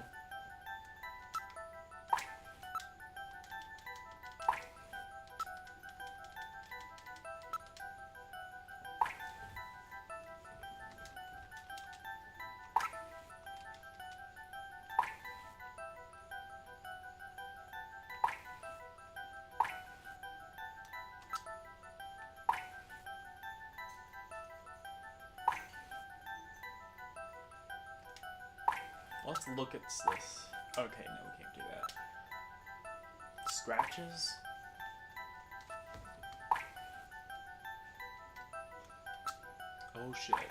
Let's look at this. Okay, no, we can't do that. Scratches? Oh shit. Okay.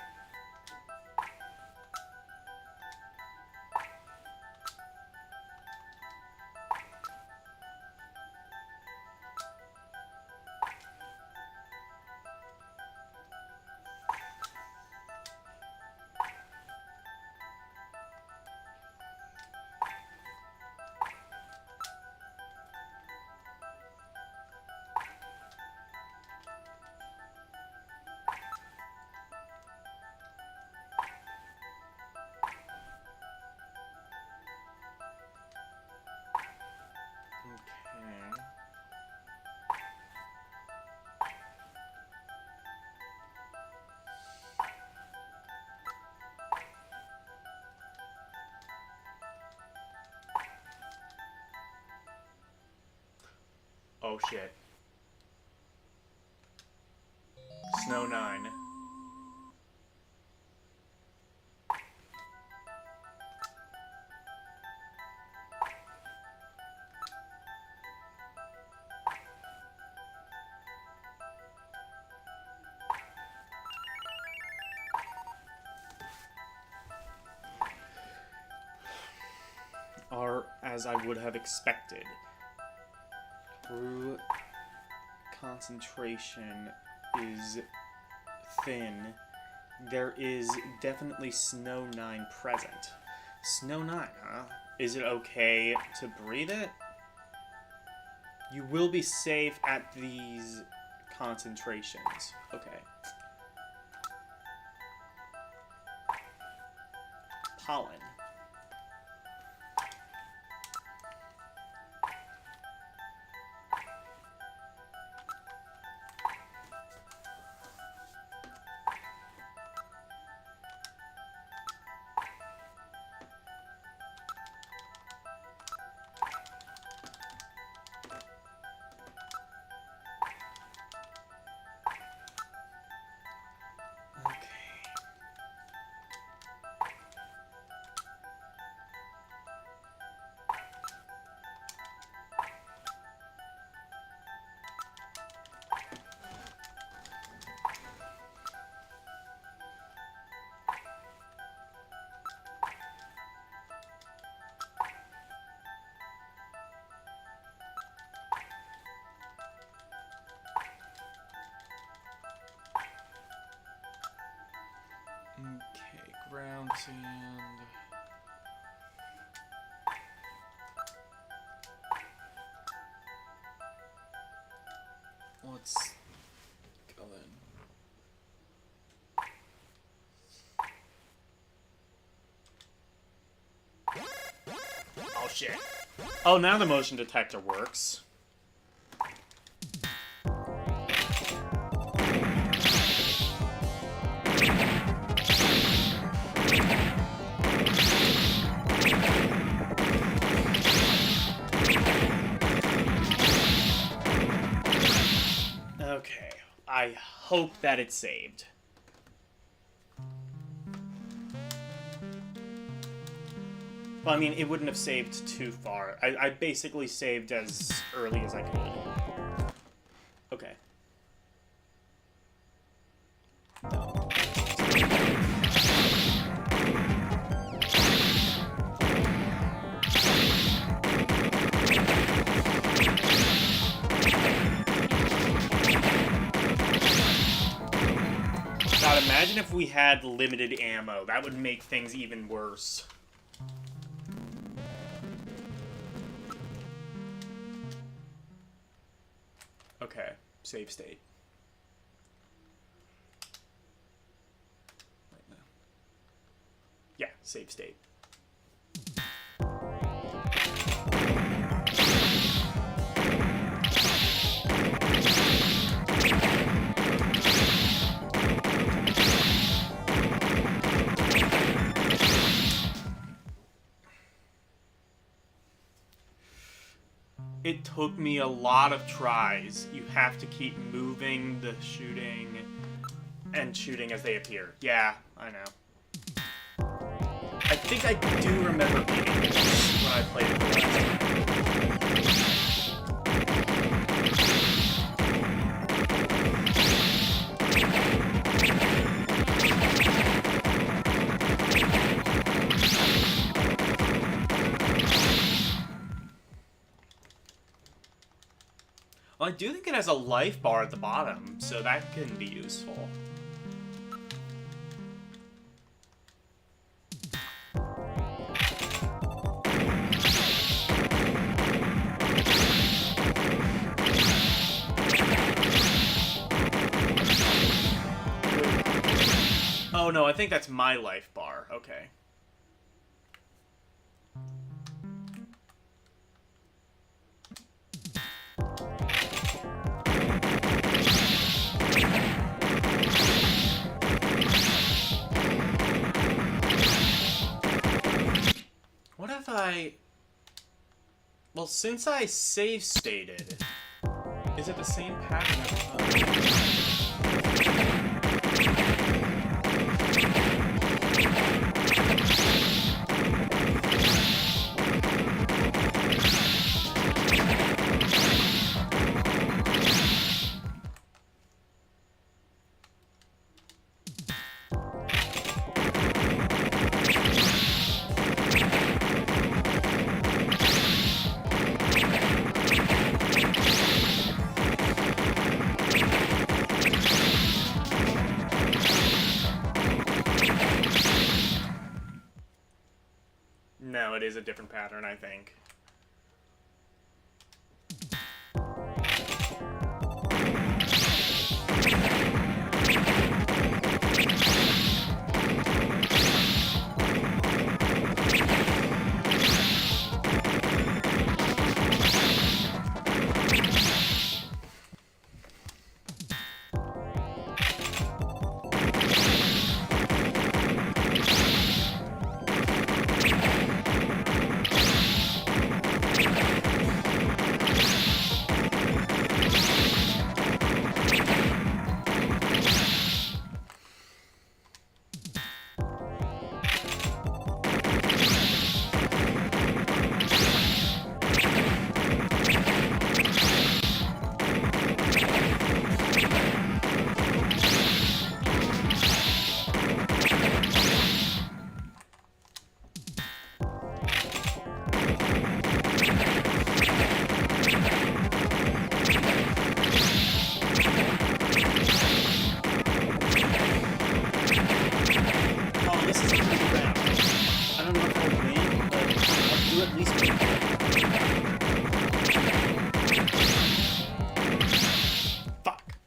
Oh shit. Snow 9. Are as I would have expected. Crew concentration is thin. There is definitely Snow 9 present. Snow 9, huh? Is it okay to breathe it? You will be safe at these concentrations. Okay. Pollen. Okay, ground sand. Let's go in. Oh shit. Oh, now the motion detector works. Okay, I hope that it's saved. Well, I mean, it wouldn't have saved too far. I basically saved as early as I could. Okay. Imagine if we had limited ammo. That would make things even worse. Okay, save state. Right now. Yeah, save state. It took me a lot of tries. You have to keep moving the shooting and shooting as they appear. Yeah, I know. I think I do remember beating this when I played it the last time. Well, I do think it has a life bar at the bottom, so that can be useful. Oh no, I think that's my life bar. Okay. What if I... Well, since I save stated, is it the same pattern every time? No, it is a different pattern, I think.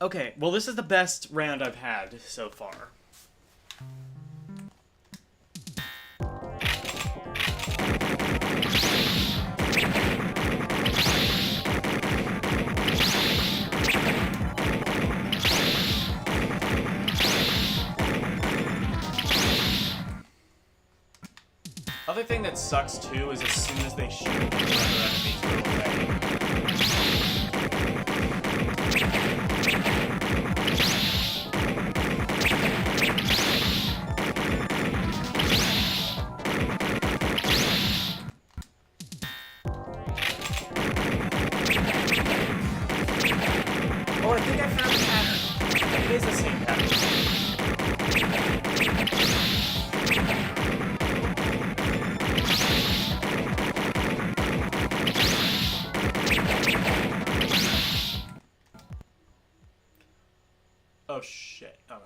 Okay, well this is the best round I've had so far. Other thing that sucks too is as soon as they shoot, the other enemies go away. Oh, I think I found the pattern. It is the same pattern. Oh shit. Oh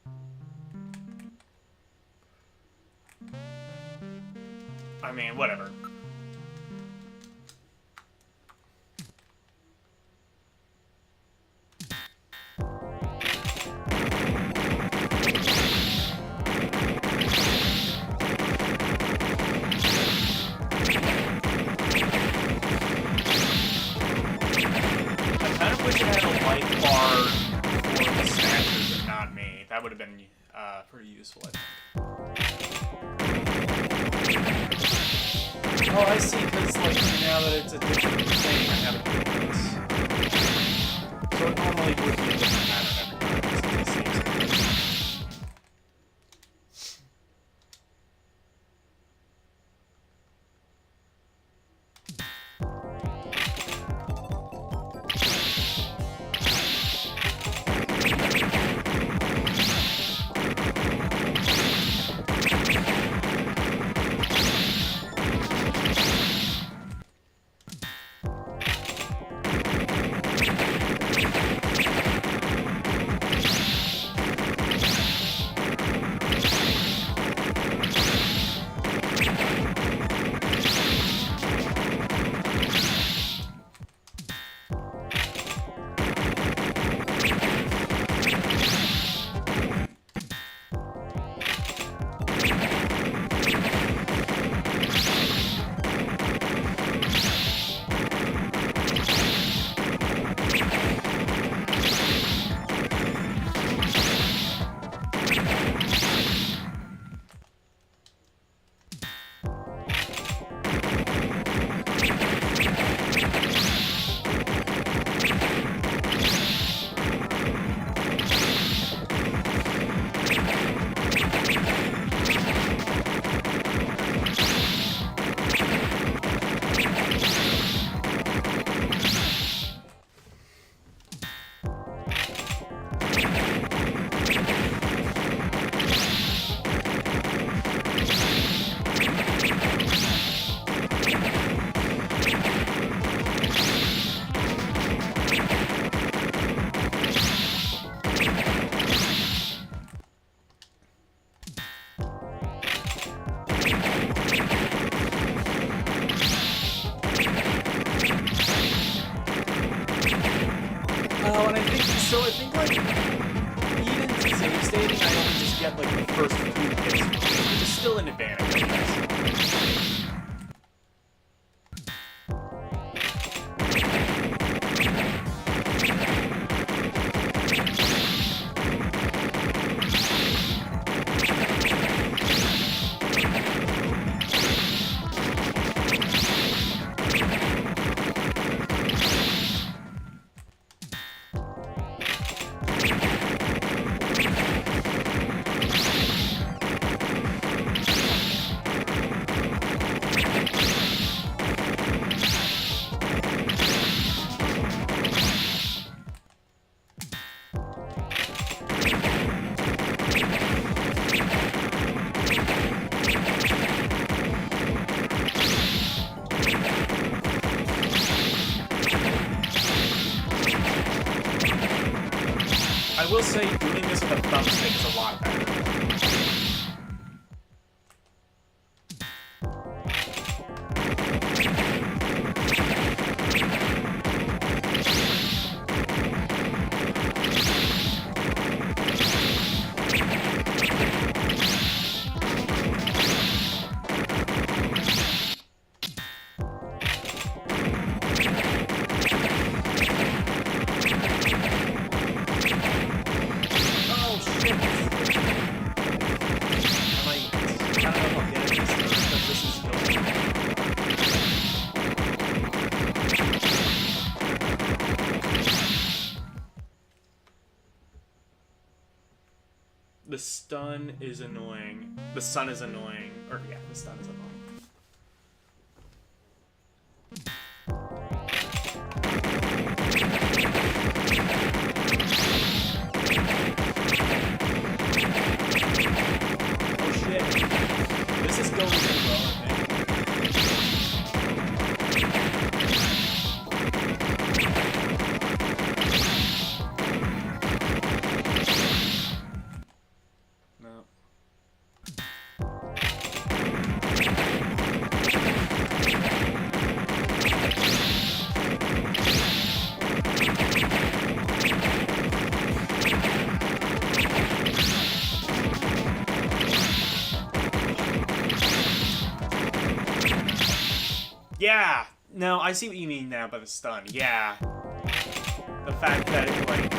no. I mean, whatever. That would have been pretty useful, I think. Oh, I see, because, like, now that it's a different thing, I have a different. So it normally would be a different pattern every time, since it saves it. Oh, and I think, so I think, like, even save stating, I only just get, like, the first few hits, which is still an advantage, I guess. I will say, doing this with a thumbstick is a lot better. The stun is annoying. The sun is annoying. Or, yeah, the stun is annoying. Oh, shit. This is going pretty well, I think. Yeah. No, I see what you mean now by the stun. Yeah. The fact that it, like...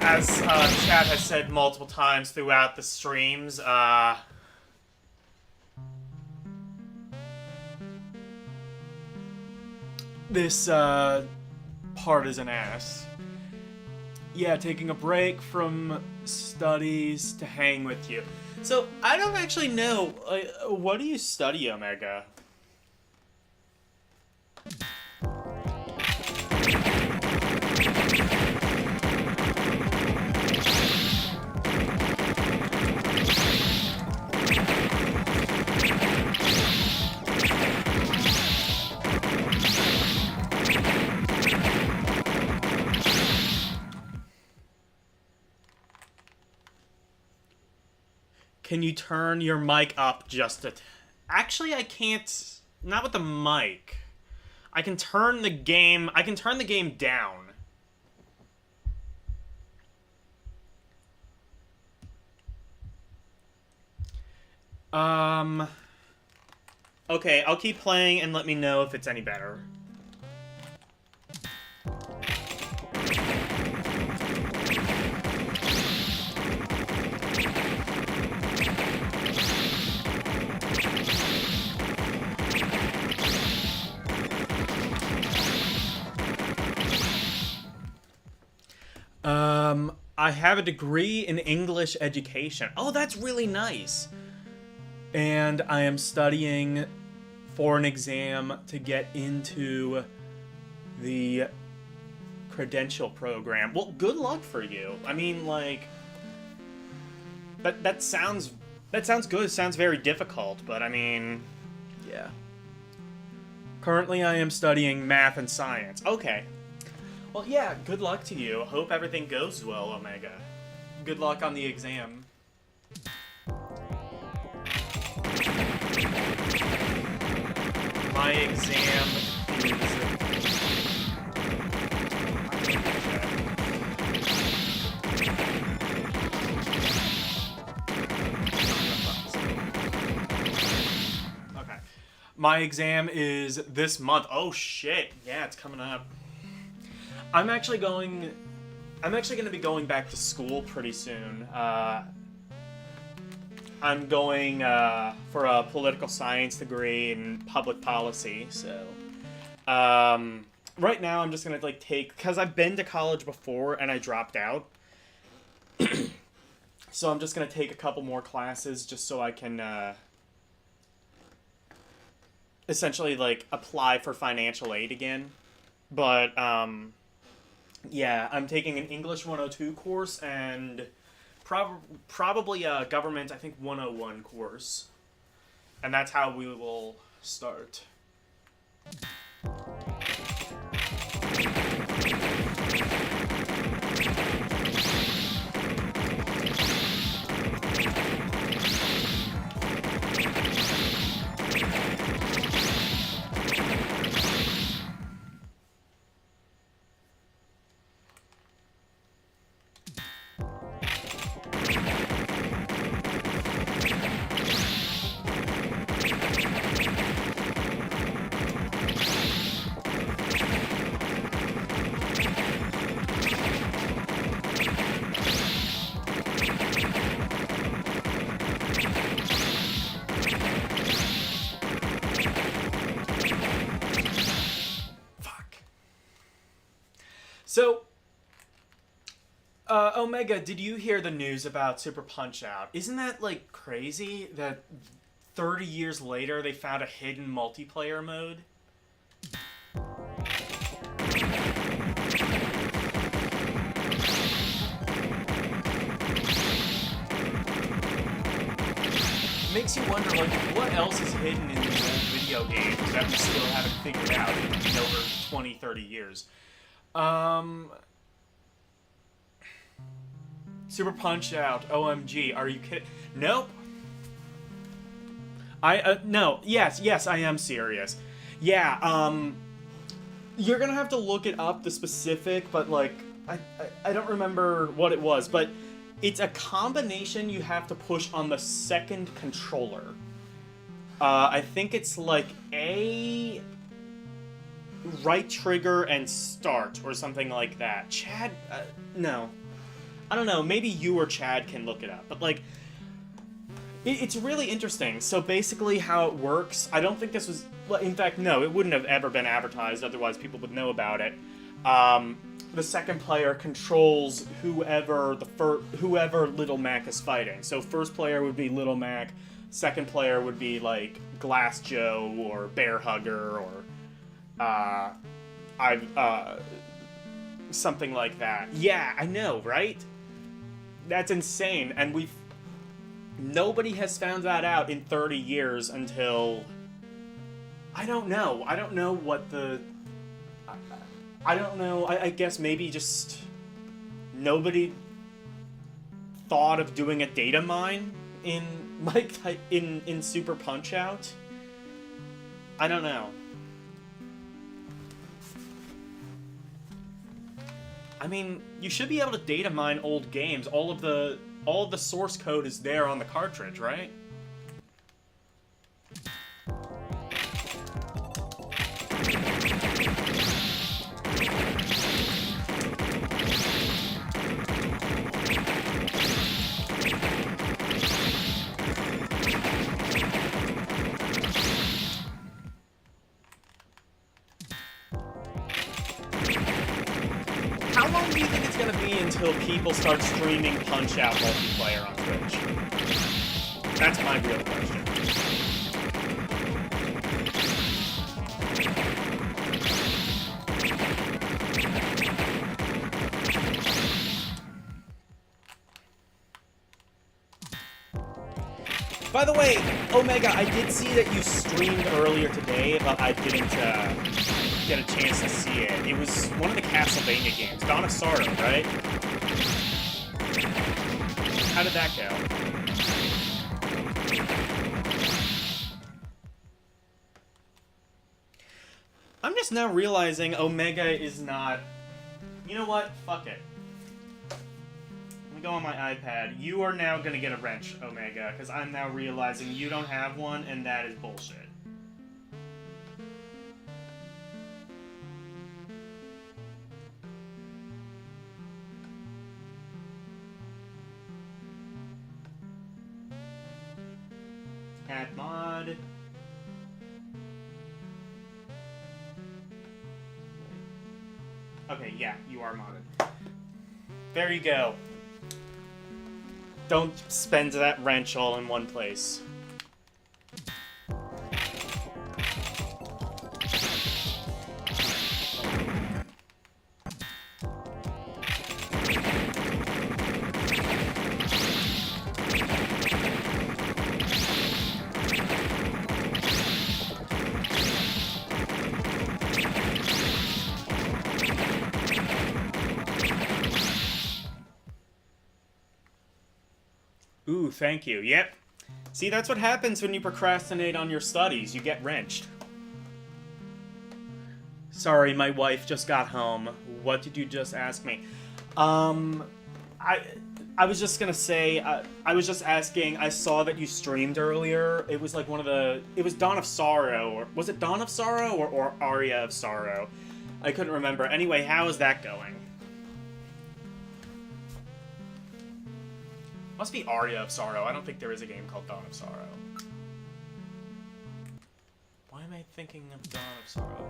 As Chad has said multiple times throughout the streams, this part is an ass. Yeah, taking a break from studies to hang with you. So, I don't actually know, what do you study, Omega? Can you turn your mic up just a... Actually, I can't... Not with the mic. I can turn the game... I can turn the game down. Okay, I'll keep playing and let me know if it's any better. I have a degree in English education. Oh, that's really nice. And I am studying for an exam to get into the credential program. Well, good luck for you. I mean, like, that sounds good. It sounds very difficult, but I mean, yeah. Currently, I am studying math and science. Okay. Well, yeah, good luck to you. Hope everything goes well, Omega. Good luck on the exam. My exam is... My exam is this month. Oh shit. Yeah, it's coming up. I'm actually going to be going back to school pretty soon. I'm going for a political science degree in public policy, so right now I'm just going to like take, cuz I've been to college before and I dropped out. So I'm just going to take a couple more classes just so I can essentially like apply for financial aid again. But yeah, I'm taking an English 102 course and probably a government, I think, 101 course. And that's how we will start. So, Omega, did you hear the news about Super Punch-Out? Isn't that, like, crazy that 30 years later they found a hidden multiplayer mode? Makes you wonder, like, what else is hidden in these old video games that we still haven't figured out in over 20, 30 years? Super Punch-Out, OMG, are you kidding? Nope. No, yes, I am serious. Yeah, you're gonna have to look it up, the specific, but, like, I don't remember what it was, but it's a combination you have to push on the second controller. I think it's, like, A... right trigger and start, or something like that. Chad? No. I don't know, maybe you or Chad can look it up, but, like, it's really interesting. So basically how it works, I don't think this was, well, in fact, no, it wouldn't have ever been advertised, otherwise people would know about it. The second player controls whoever Little Mac is fighting. So first player would be Little Mac, second player would be, like, Glass Joe, or Bear Hugger, or something like that. Yeah, I know, right? That's insane, and nobody has found that out in 30 years until... I don't know what the... I don't know, I guess maybe just... nobody thought of doing a data mine in, like, in Super Punch-Out? I don't know. I mean, you should be able to data mine old games. All of the source code is there on the cartridge, right? How long do you think it's going to be until people start streaming Punch-Out multiplayer on Twitch? That's my real question. By the way, Omega, I did see that you streamed earlier today, but I didn't get a chance to see it. It was one of the Castlevania games. Dawn of Sorrow, right? How did that go? I'm just now realizing Omega is not... You know what? Fuck it. Let me go on my iPad. You are now gonna get a wrench, Omega, because I'm now realizing you don't have one, and that is bullshit. Add mod. Okay, yeah, you are modded. There you go. Don't spend that wrench all in one place. Ooh, thank you. Yep. See, that's what happens when you procrastinate on your studies. You get wrenched. Sorry, my wife just got home. What did you just ask me? I was just gonna say, I was just asking, I saw that you streamed earlier. It was like one of the, it was Dawn of Sorrow, or was it Dawn of Sorrow or Aria of Sorrow? I couldn't remember. Anyway, how is that going? Must be Aria of Sorrow. I don't think there is a game called Dawn of Sorrow. Why am I thinking of Dawn of Sorrow?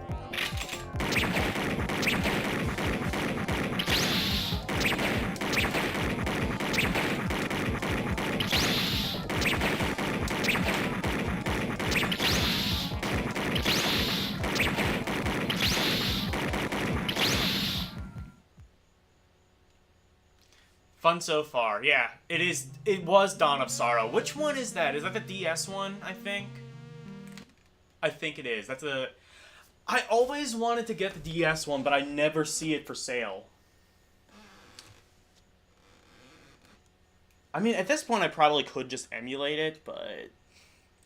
Fun so far. Yeah, it is. It was Dawn of Sorrow. Which one is that? Is that the DS one, I think? I think it is. That's a... I always wanted to get the DS one, but I never see it for sale. I mean, at this point, I probably could just emulate it, but...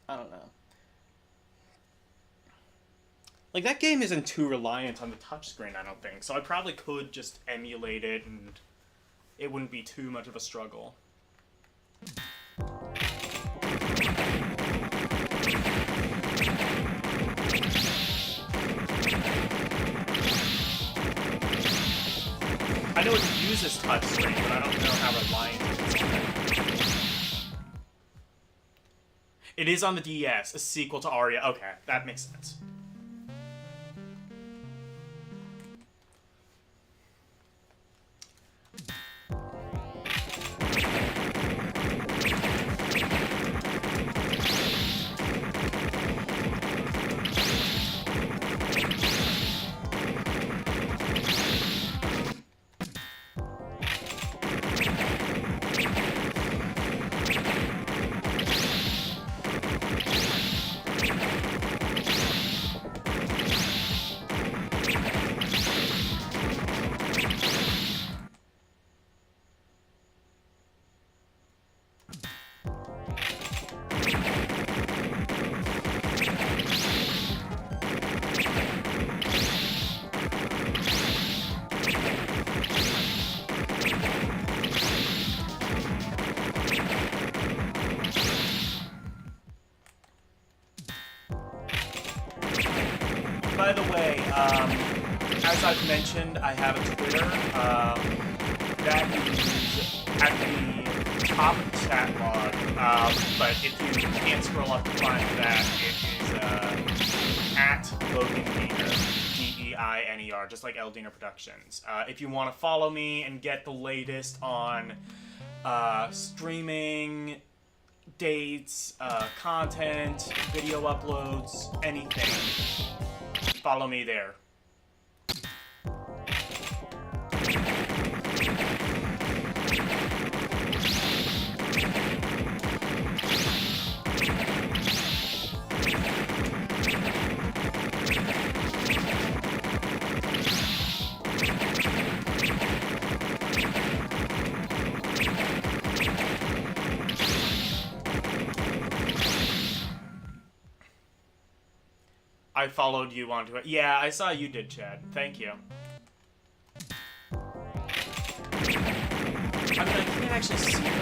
I don't know. Like, that game isn't too reliant on the touchscreen, I don't think, so I probably could just emulate it and... it wouldn't be too much of a struggle. I know it uses touchscreen, but I don't know how reliant it is on it. It is on the DS, a sequel to Aria. Okay, that makes sense. By the way, as I've mentioned, I have a Twitter. That is at the top of the chat log. But if you can't scroll up to find that, it is at Logan Diener, D-E-I-N-E-R, just like Eldiner Productions. If you want to follow me and get the latest on streaming, dates, content, video uploads, anything, follow me there. I followed you onto it. Yeah, I saw you did, Chad. Thank you. I mean, I can't actually see people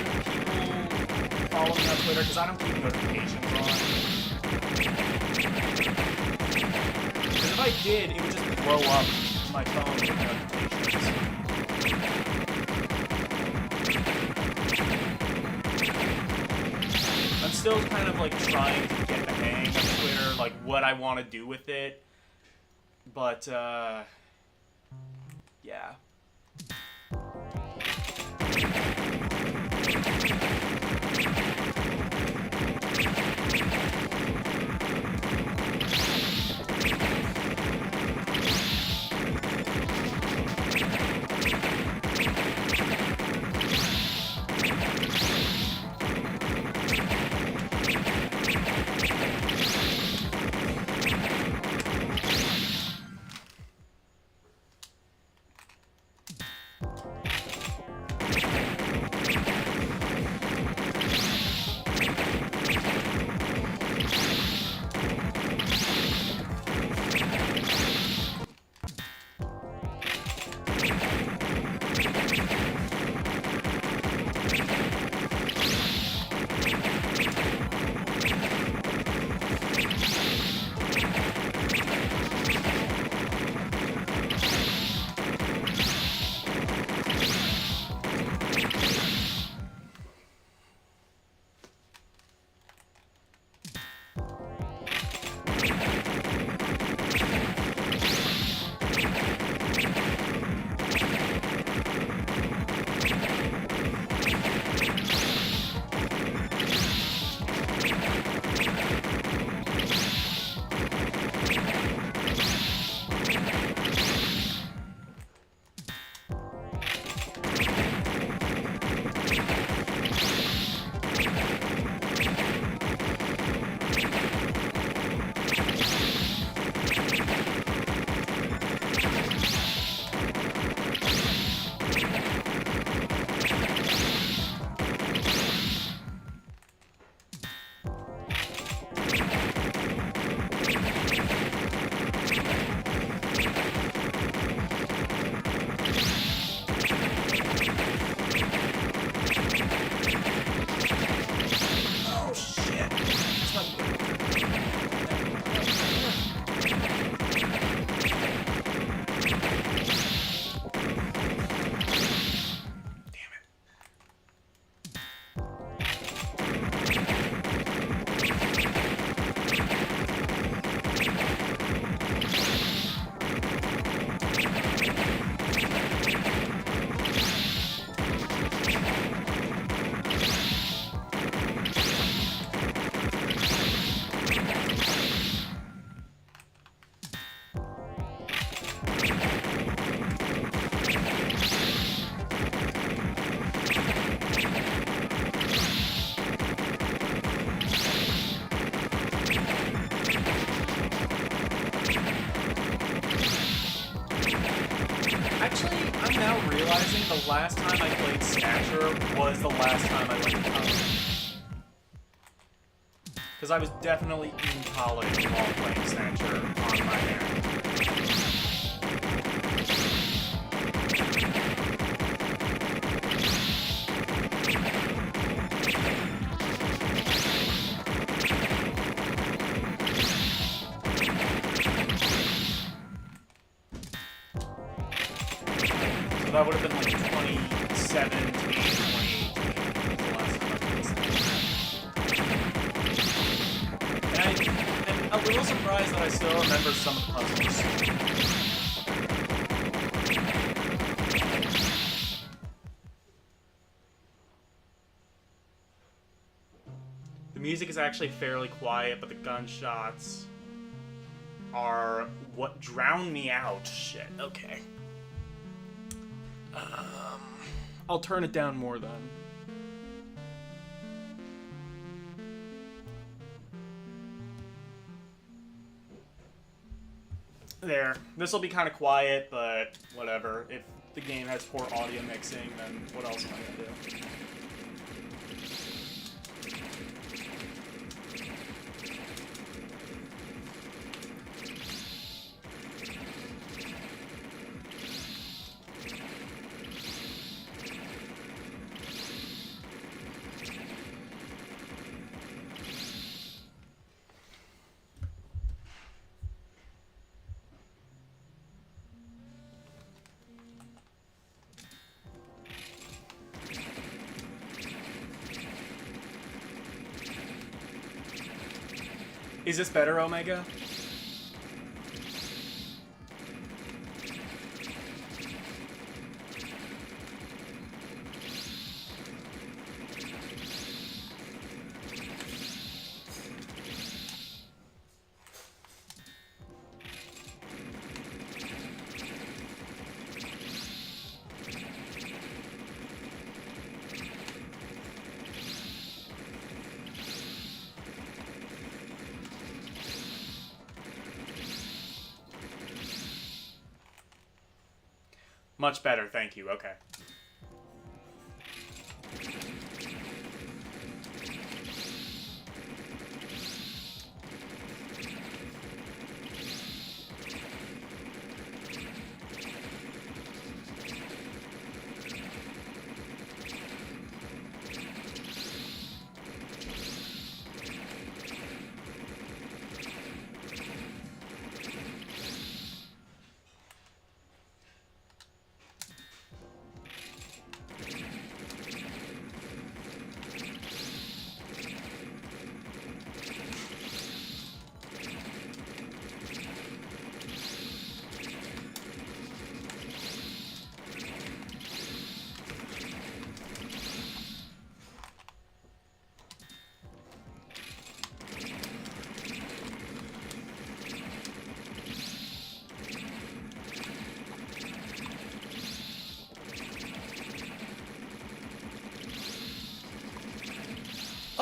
follow me on Twitter because I don't keep notifications on. Because if I did, it would just blow up my phone with notifications. I'm still kind of like trying to get the hang of Twitter, like what I want to do with it. But yeah. The last time I played Snatcher was the last time I went to college. Because I was definitely in college while playing Snatcher on my hand. So that would have been like 2017, 2018, the last time I played Snatcher. And I'm a little surprised that I still remember some of the puzzles. The music is actually fairly quiet, but the gunshots are what drown me out. Shit, okay. I'll turn it down more then. There. This will be kind of quiet, but whatever. If the game has poor audio mixing, then what else am I gonna do? Is this better, Omega? Much better, thank you. Okay.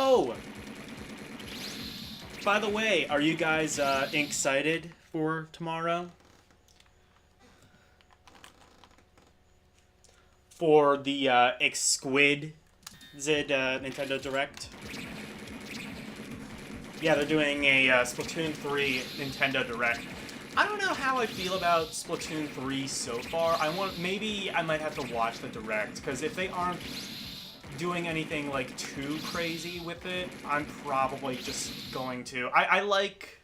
Oh! By the way, are you guys excited for tomorrow? For the exquisite Nintendo Direct? Yeah, they're doing a Splatoon 3 Nintendo Direct. I don't know how I feel about Splatoon 3 so far. Maybe I might have to watch the Direct, because if they aren't doing anything like too crazy with it, I'm probably just going to. I like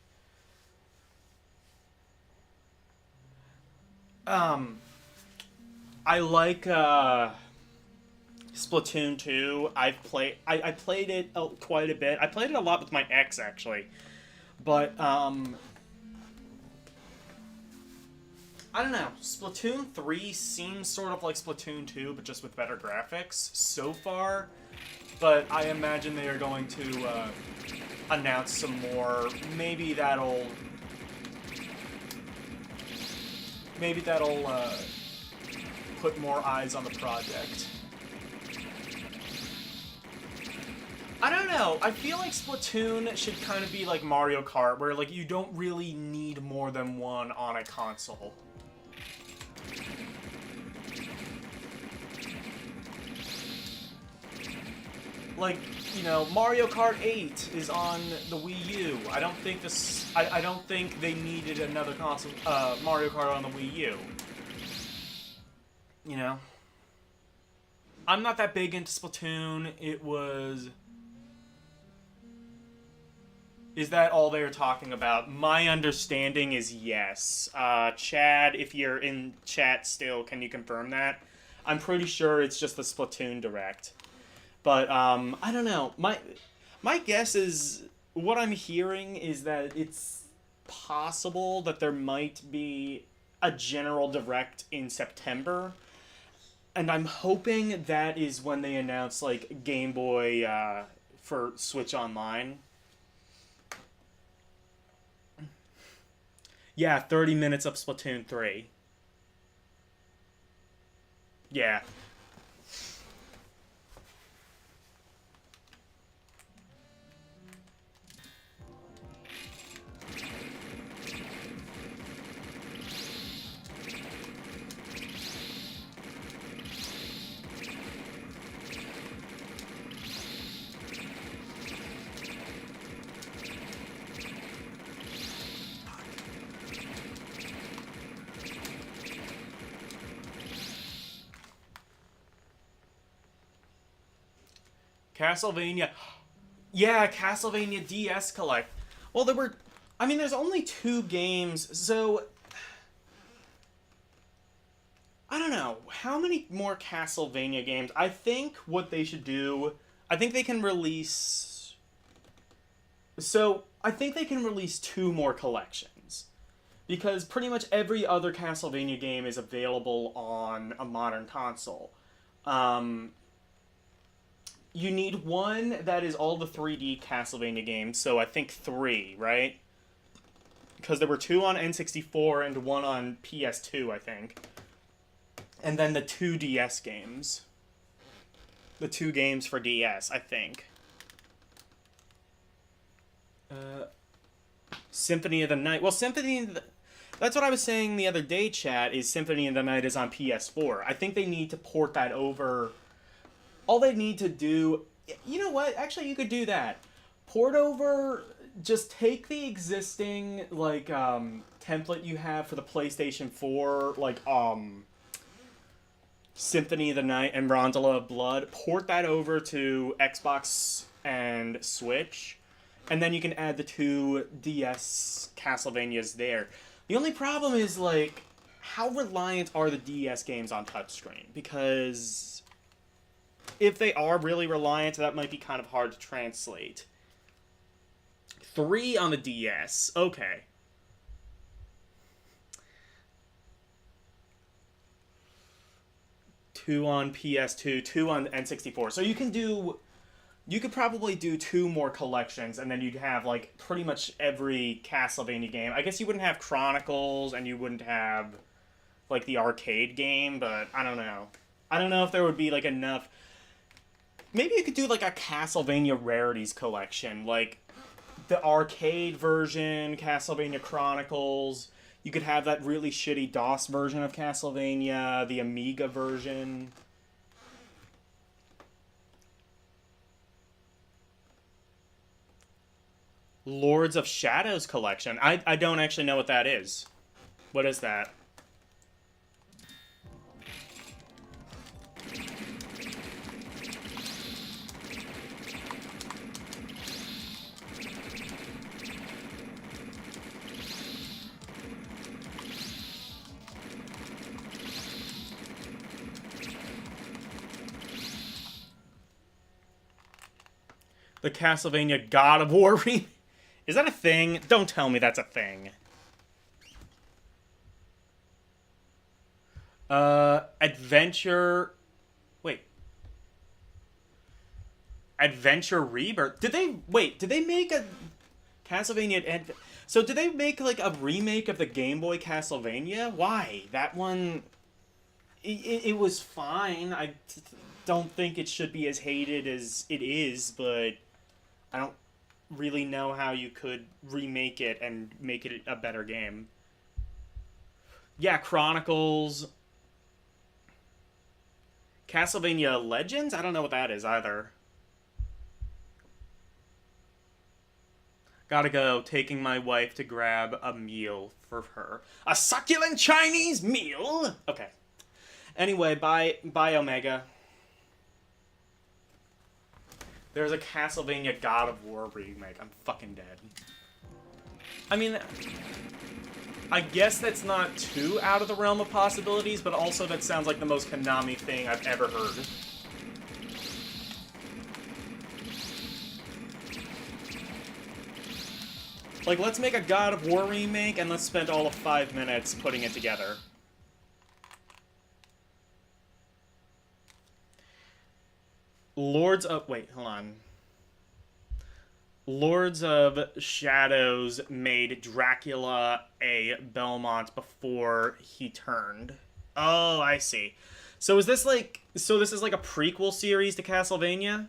Splatoon 2. I played it quite a bit. I played it a lot with my ex actually, but I don't know. Splatoon 3 seems sort of like Splatoon 2, but just with better graphics so far. But I imagine they are going to announce some more. Maybe that'll put more eyes on the project. I don't know. I feel like Splatoon should kind of be like Mario Kart, where like you don't really need more than one on a console. Like, you know, Mario Kart 8 is on the Wii U. I don't think they needed another console, Mario Kart on the Wii U. You know? I'm not that big into Splatoon. Is that all they were talking about? My understanding is yes. Chad, if you're in chat still, can you confirm that? I'm pretty sure it's just the Splatoon Direct. But, I don't know. My guess is, what I'm hearing is that it's possible that there might be a general Direct in September. And I'm hoping that is when they announce, like, Game Boy, for Switch Online. Yeah, 30 minutes of Splatoon 3. Yeah. Castlevania. Yeah, Castlevania DS Collect. Well, there's only 2 games, so I don't know. How many more Castlevania games? I think what they should do, I think they can release... So, I think they can release 2 more collections. Because pretty much every other Castlevania game is available on a modern console. You need one that is all the 3D Castlevania games, so I think 3, right? Because there were 2 on N64 and 1 on PS2, I think. And then the 2 DS games. The 2 games for DS, I think. Symphony of the Night. Well, that's what I was saying the other day, chat, is Symphony of the Night is on PS4. I think they need to port that over. All they need to do... You know what? Actually, you could do that. Port over... Just take the existing, like, template you have for the PlayStation 4, like, Symphony of the Night and Rondella of Blood. Port that over to Xbox and Switch. And then you can add the 2 DS Castlevanias there. The only problem is, like, how reliant are the DS games on touchscreen? Because if they are really reliant, that might be kind of hard to translate. 3 on the DS. Okay. Two on PS2, 2 on N64. So you could probably do 2 more collections, and then you'd have, like, pretty much every Castlevania game. I guess you wouldn't have Chronicles, and you wouldn't have, like, the arcade game, but I don't know. I don't know if there would be, like, enough... Maybe you could do, like, a Castlevania Rarities collection, like, the arcade version, Castlevania Chronicles. You could have that really shitty DOS version of Castlevania, the Amiga version... Lords of Shadows collection. I don't actually know what that is. What is that? The Castlevania God of War remake. Is that a thing? Don't tell me that's a thing. Adventure... Wait. Adventure Rebirth? Did they make a... Castlevania... So did they make, like, a remake of the Game Boy Castlevania? Why? That one... It was fine. I don't think it should be as hated as it is, but... I don't really know how you could remake it and make it a better game. Yeah, Chronicles. Castlevania Legends? I don't know what that is either. Gotta go, taking my wife to grab a meal for her. A succulent Chinese meal? Okay. Anyway, bye Omega. There's a Castlevania God of War remake. I'm fucking dead. I mean, I guess that's not too out of the realm of possibilities, but also that sounds like the most Konami thing I've ever heard. Like, let's make a God of War remake, and let's spend all of 5 minutes putting it together. Lords of... Wait, hold on. Lords of Shadows made Dracula a Belmont before he turned. Oh, I see. So is this like... So this is like a prequel series to Castlevania?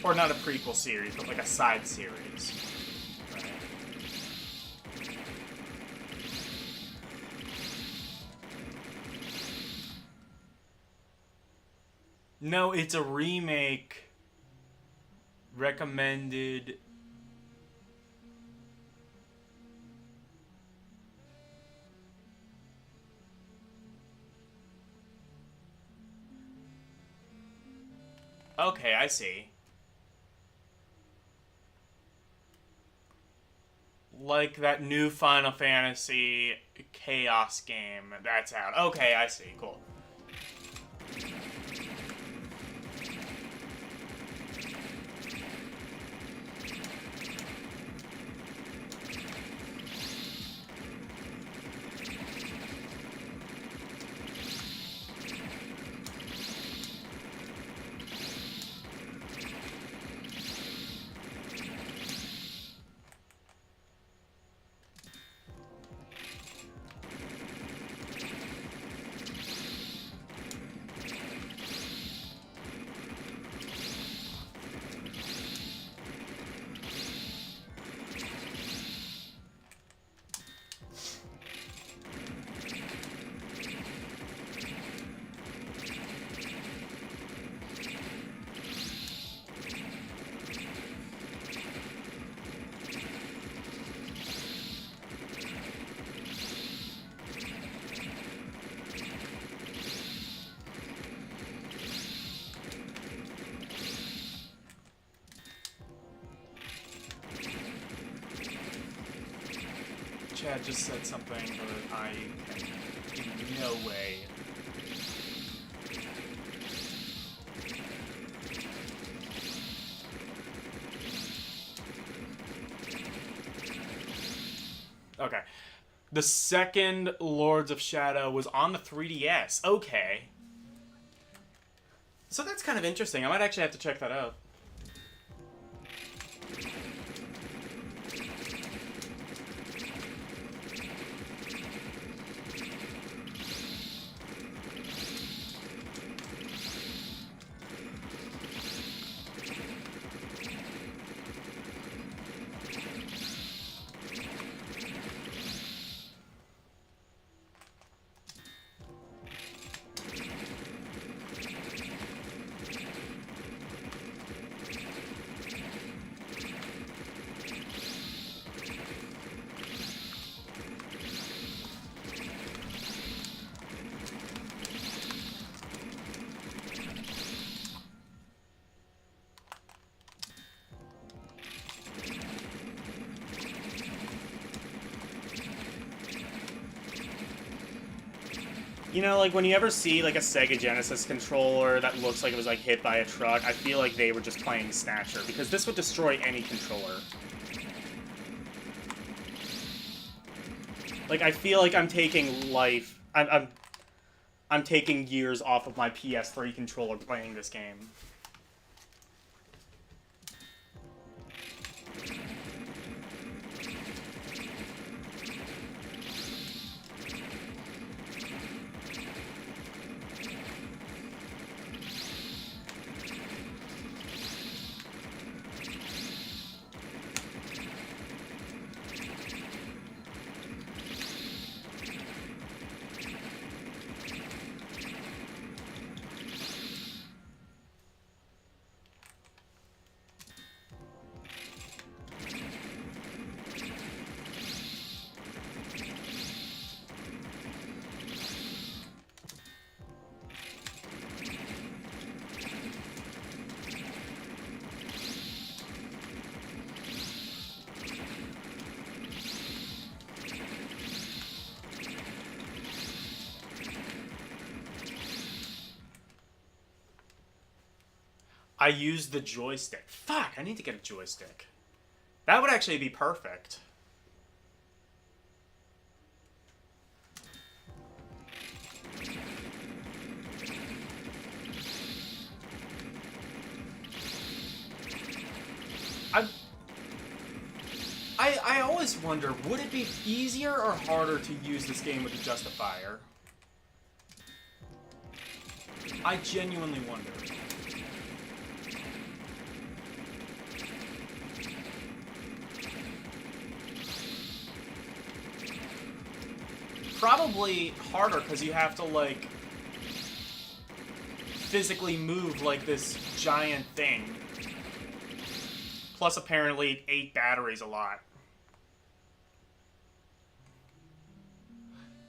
Or not a prequel series, but like a side series. Right. No, it's a remake. Recommended. Okay, I see. Like that new Final Fantasy Chaos game that's out. Okay, I see. Cool. Chad just said something that I can in no way. Okay. The second Lords of Shadow was on the 3DS. Okay. So that's kind of interesting. I might actually have to check that out. You know, like, when you ever see, like, a Sega Genesis controller that looks like it was, like, hit by a truck, I feel like they were just playing Snatcher, because this would destroy any controller. Like, I feel like I'm taking life... I'm taking years off of my PS3 controller playing this game. I used the joystick. Fuck, I need to get a joystick. That would actually be perfect. I always wonder, would it be easier or harder to use this game with the Justifier? I genuinely wonder. Probably harder because you have to, like, physically move like this giant thing. Plus, apparently, 8 batteries a lot.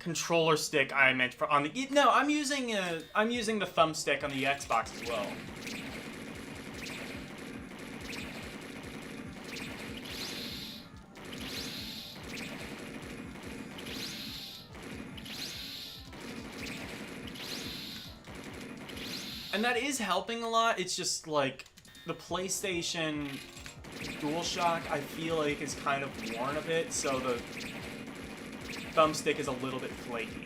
Controller stick I meant for on the no, I'm using the thumbstick on the Xbox as well. And that is helping a lot. It's just like the PlayStation DualShock, I feel like, is kind of worn a bit, so the thumbstick is a little bit flaky.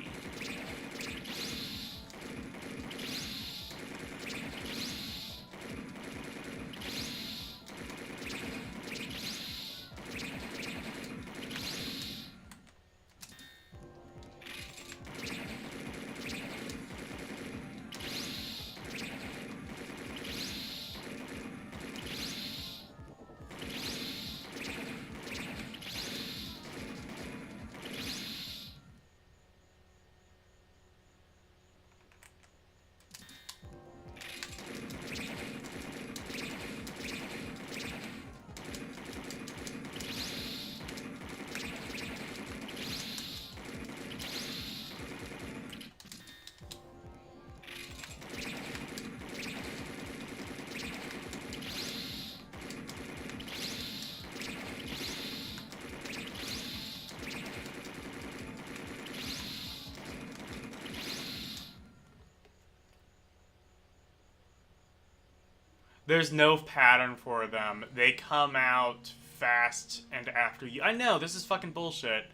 There's no pattern for them. They come out fast and after you. I know, this is fucking bullshit.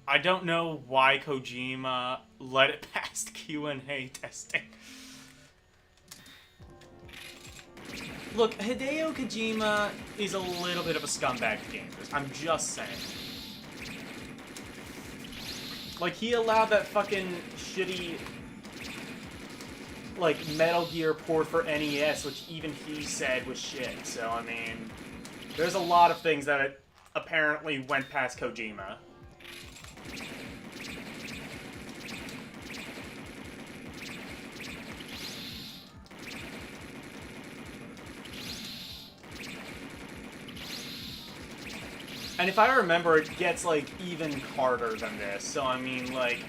I don't know why Kojima let it past Q&A testing. Look, Hideo Kojima is a little bit of a scumbag to gamers. I'm just saying. Like, he allowed that fucking shitty, like, Metal Gear port for NES, which even he said was shit. So, I mean, there's a lot of things that apparently went past Kojima. And if I remember, it gets, like, even harder than this. So, I mean, like...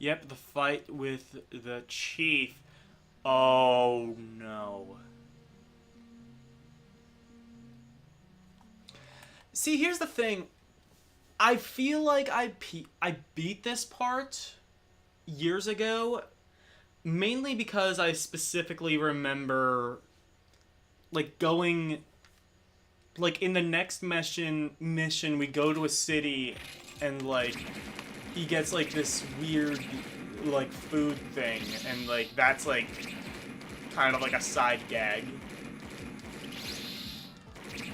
Yep, the fight with the chief. Oh, no. See, here's the thing. I feel like I beat this part years ago, mainly because I specifically remember, like, going... Like, in the next mission, we go to a city, and, like... He gets, like, this weird, like, food thing, and, like, that's, like, kind of like a side gag.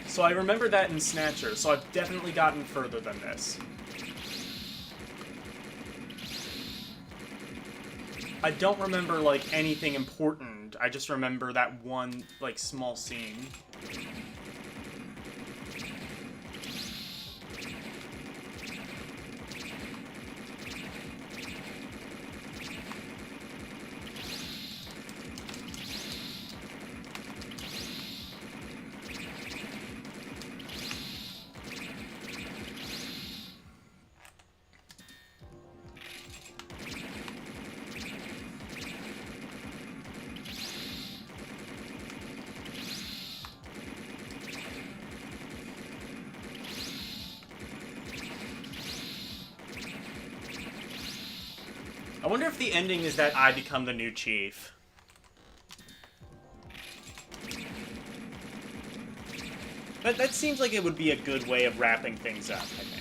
So I remember that in Snatcher, so I've definitely gotten further than this. I don't remember, like, anything important. I just remember that one, like, small scene. wonder if the ending is that I become the new chief. That seems like it would be a good way of wrapping things up, I think.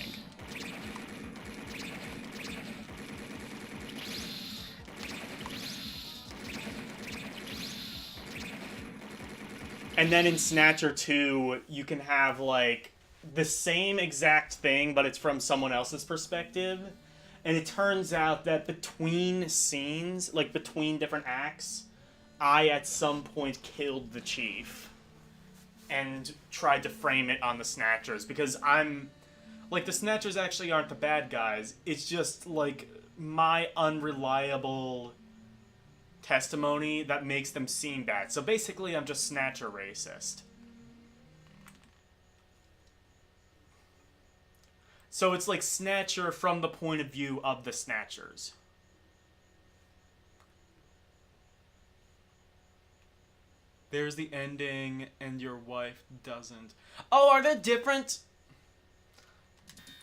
And then in Snatcher 2, you can have, like, the same exact thing, but it's from someone else's perspective. And it turns out that between scenes, like, between different acts, I, at some point, killed the chief. And tried to frame it on the Snatchers, because I'm... Like, the Snatchers actually aren't the bad guys. It's just, like, my unreliable testimony that makes them seem bad. So basically, I'm just Snatcher racist. So it's like Snatcher from the point of view of the Snatchers. There's the ending, and your wife doesn't. Oh, are there different...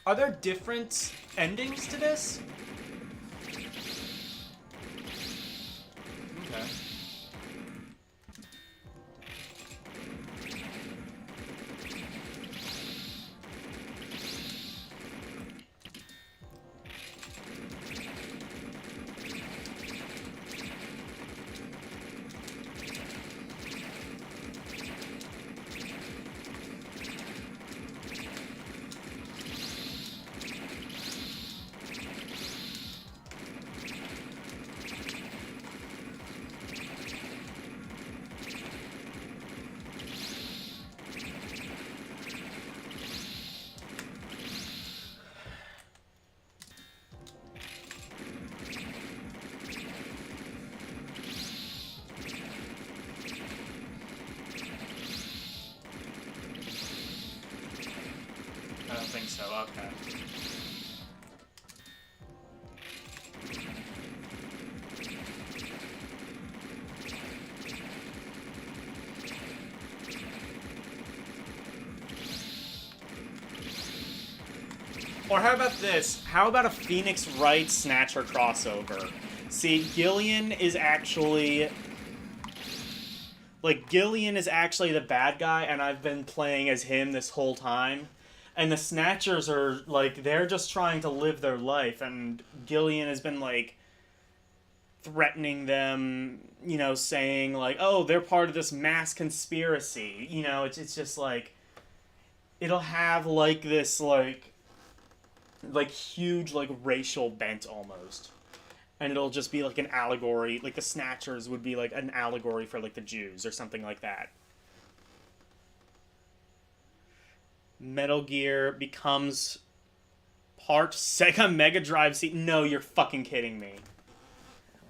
Are there different endings to this? Okay. I don't think so, okay. Or how about this? How about a Phoenix Wright Snatcher crossover? See, Gillian is actually... Like, Gillian is actually the bad guy, and I've been playing as him this whole time. And the Snatchers are, like, they're just trying to live their life, and Gillian has been, like, threatening them, you know, saying, like, oh, they're part of this mass conspiracy. You know, it's just, like, it'll have, like, this, like, huge, like, racial bent, almost. And it'll just be, like, an allegory, like, the Snatchers would be, like, an allegory for, like, the Jews, or something like that. Metal Gear becomes part Sega Mega Drive seat. No, you're fucking kidding me.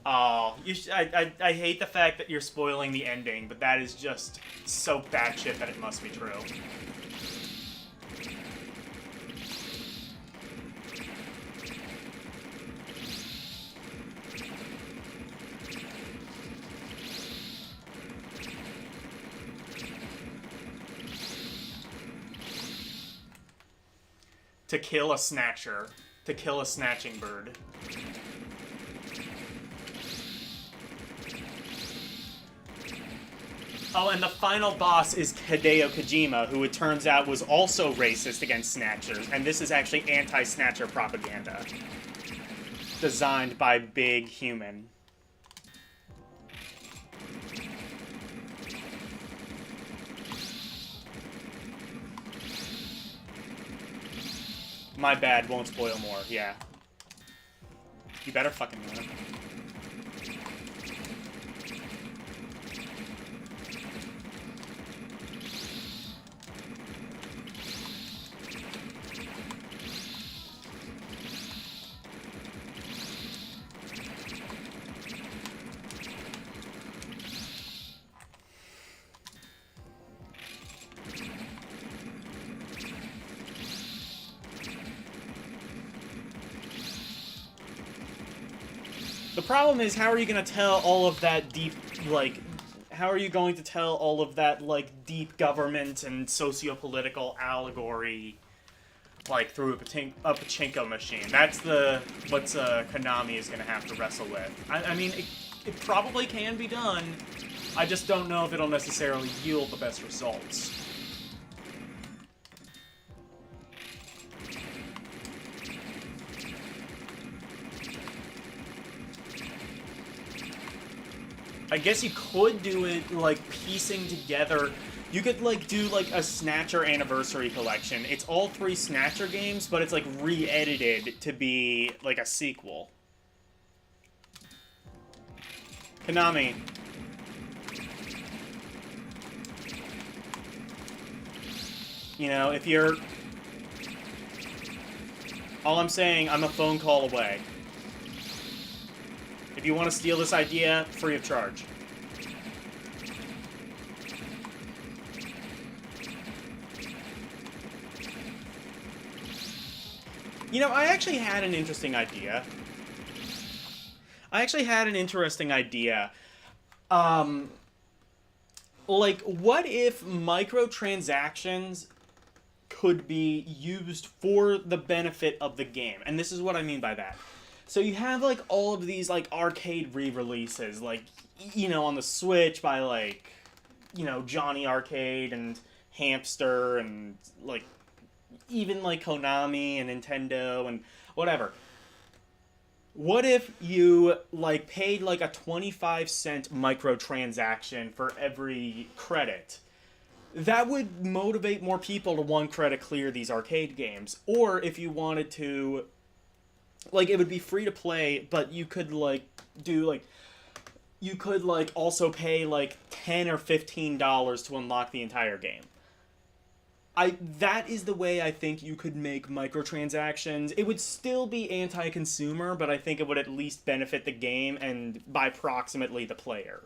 Oh, I hate the fact that you're spoiling the ending, but that is just so batshit that it must be true. To kill a Snatcher. To kill a snatching bird. Oh, and the final boss is Hideo Kojima, who it turns out was also racist against Snatchers, and this is actually anti-Snatcher propaganda. Designed by Big Human. My bad, won't spoil more, yeah. You better fucking know it. The problem is, how are you going to tell all of that deep, like, how are you going to tell all of that, like, deep government and socio-political allegory like through a pachinko machine. That's what Konami is gonna have to wrestle with. I mean, it probably can be done. I just don't know if it'll necessarily yield the best results. I guess you could do it, like, piecing together. You could, like, do, like, a Snatcher Anniversary Collection. It's all 3 Snatcher games, but it's, like, re-edited to be, like, a sequel. Konami. You know, if you're... All I'm saying, I'm a phone call away. If you want to steal this idea, free of charge. You know, I actually had an interesting idea. Like, what if microtransactions could be used for the benefit of the game? And this is what I mean by that. So you have, like, all of these, like, arcade re-releases, like, you know, on the Switch by, like, you know, Johnny Arcade and Hamster and, like, even, like, Konami and Nintendo and whatever. What if you, like, paid, like, a 25-cent microtransaction for every credit? That would motivate more people to one credit clear these arcade games. Or if you wanted to... Like, it would be free to play, but you could, like, do, like... You could, like, also pay, like, $10 or $15 to unlock the entire game. That is the way I think you could make microtransactions. It would still be anti-consumer, but I think it would at least benefit the game and, by proximately, the player.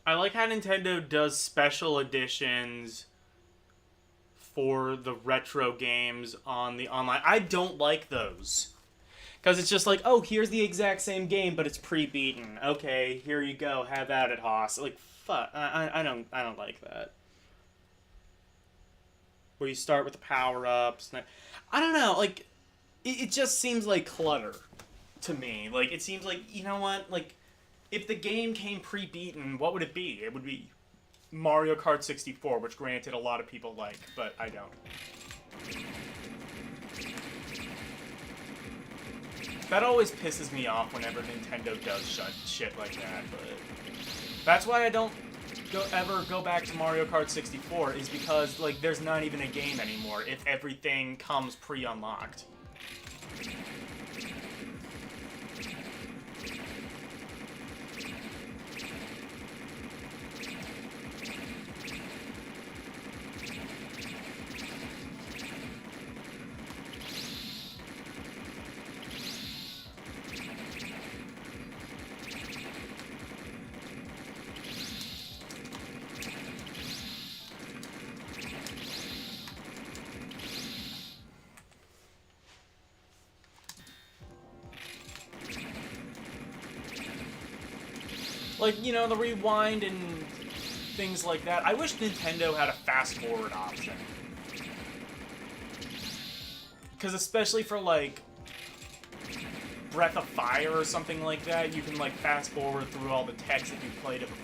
I like how Nintendo does special editions for the retro games on the online. I don't like those. Because it's just like, oh, here's the exact same game, but it's pre-beaten. Okay, here you go, have at it, Hoss. Like, fuck, I don't like that. Where you start with the power-ups. I don't know, like, it just seems like clutter to me. Like, it seems like, you know what, like, if the game came pre-beaten, what would it be? It would be Mario Kart 64, which granted a lot of people like, but I don't. That always pisses me off whenever Nintendo does shit like that, but that's why I don't ever go back to Mario Kart 64, is because, like, there's not even a game anymore if everything comes pre-unlocked. Like, you know, the rewind and things like that. I wish Nintendo had a fast forward option. Because especially for, like, Breath of Fire or something like that, you can, like, fast forward through all the text if you played it before.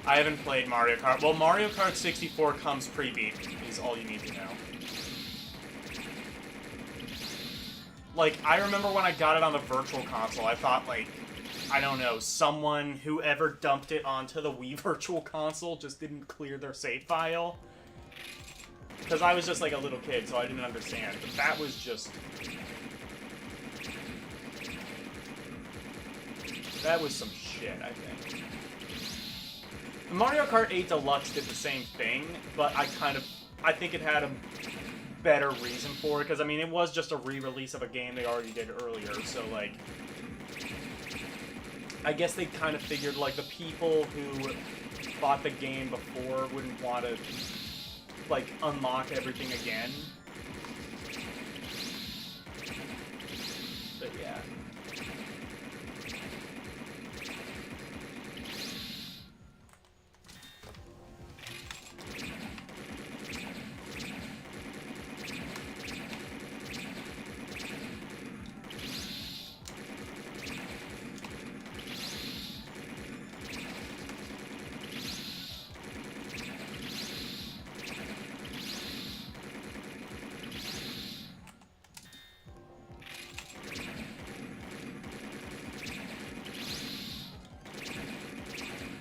I haven't played Mario Kart. Well, Mario Kart 64 comes pre-beaten, is all you need to know. Like, I remember when I got it on the Virtual Console, I thought, like, I don't know, whoever dumped it onto the Wii Virtual Console just didn't clear their save file. Because I was just, like, a little kid, so I didn't understand. But that was just... that was some shit, I think. Mario Kart 8 Deluxe did the same thing, but I think it had a better reason for it, because, I mean, it was just a re-release of a game they already did earlier, so, like, I guess they kind of figured, like, the people who bought the game before wouldn't want to, like, unlock everything again. But, yeah.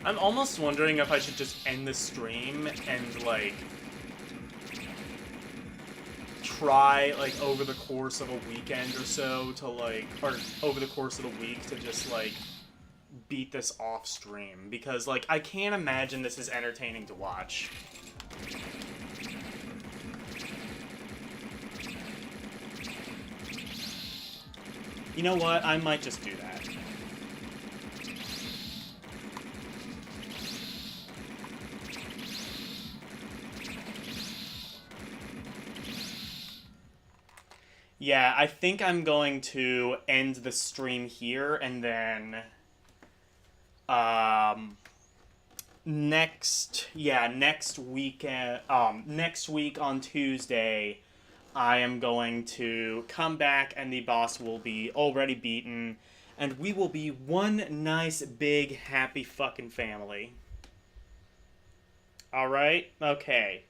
I'm almost wondering if I should just end the stream and, like, try, like, over the course of a weekend or so to, like, or over the course of the week to just, like, beat this off stream. Because, like, I can't imagine this is entertaining to watch. You know what? I might just do that. Yeah, I think I'm going to end the stream here, and then, next week on Tuesday, I am going to come back, and the boss will be already beaten, and we will be one nice, big, happy fucking family. Alright? Okay.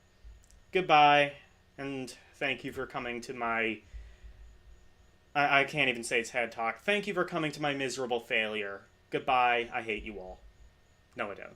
Goodbye, and thank you for coming to my... I can't even say TED Talk. Thank you for coming to my miserable failure. Goodbye. I hate you all. No, I don't.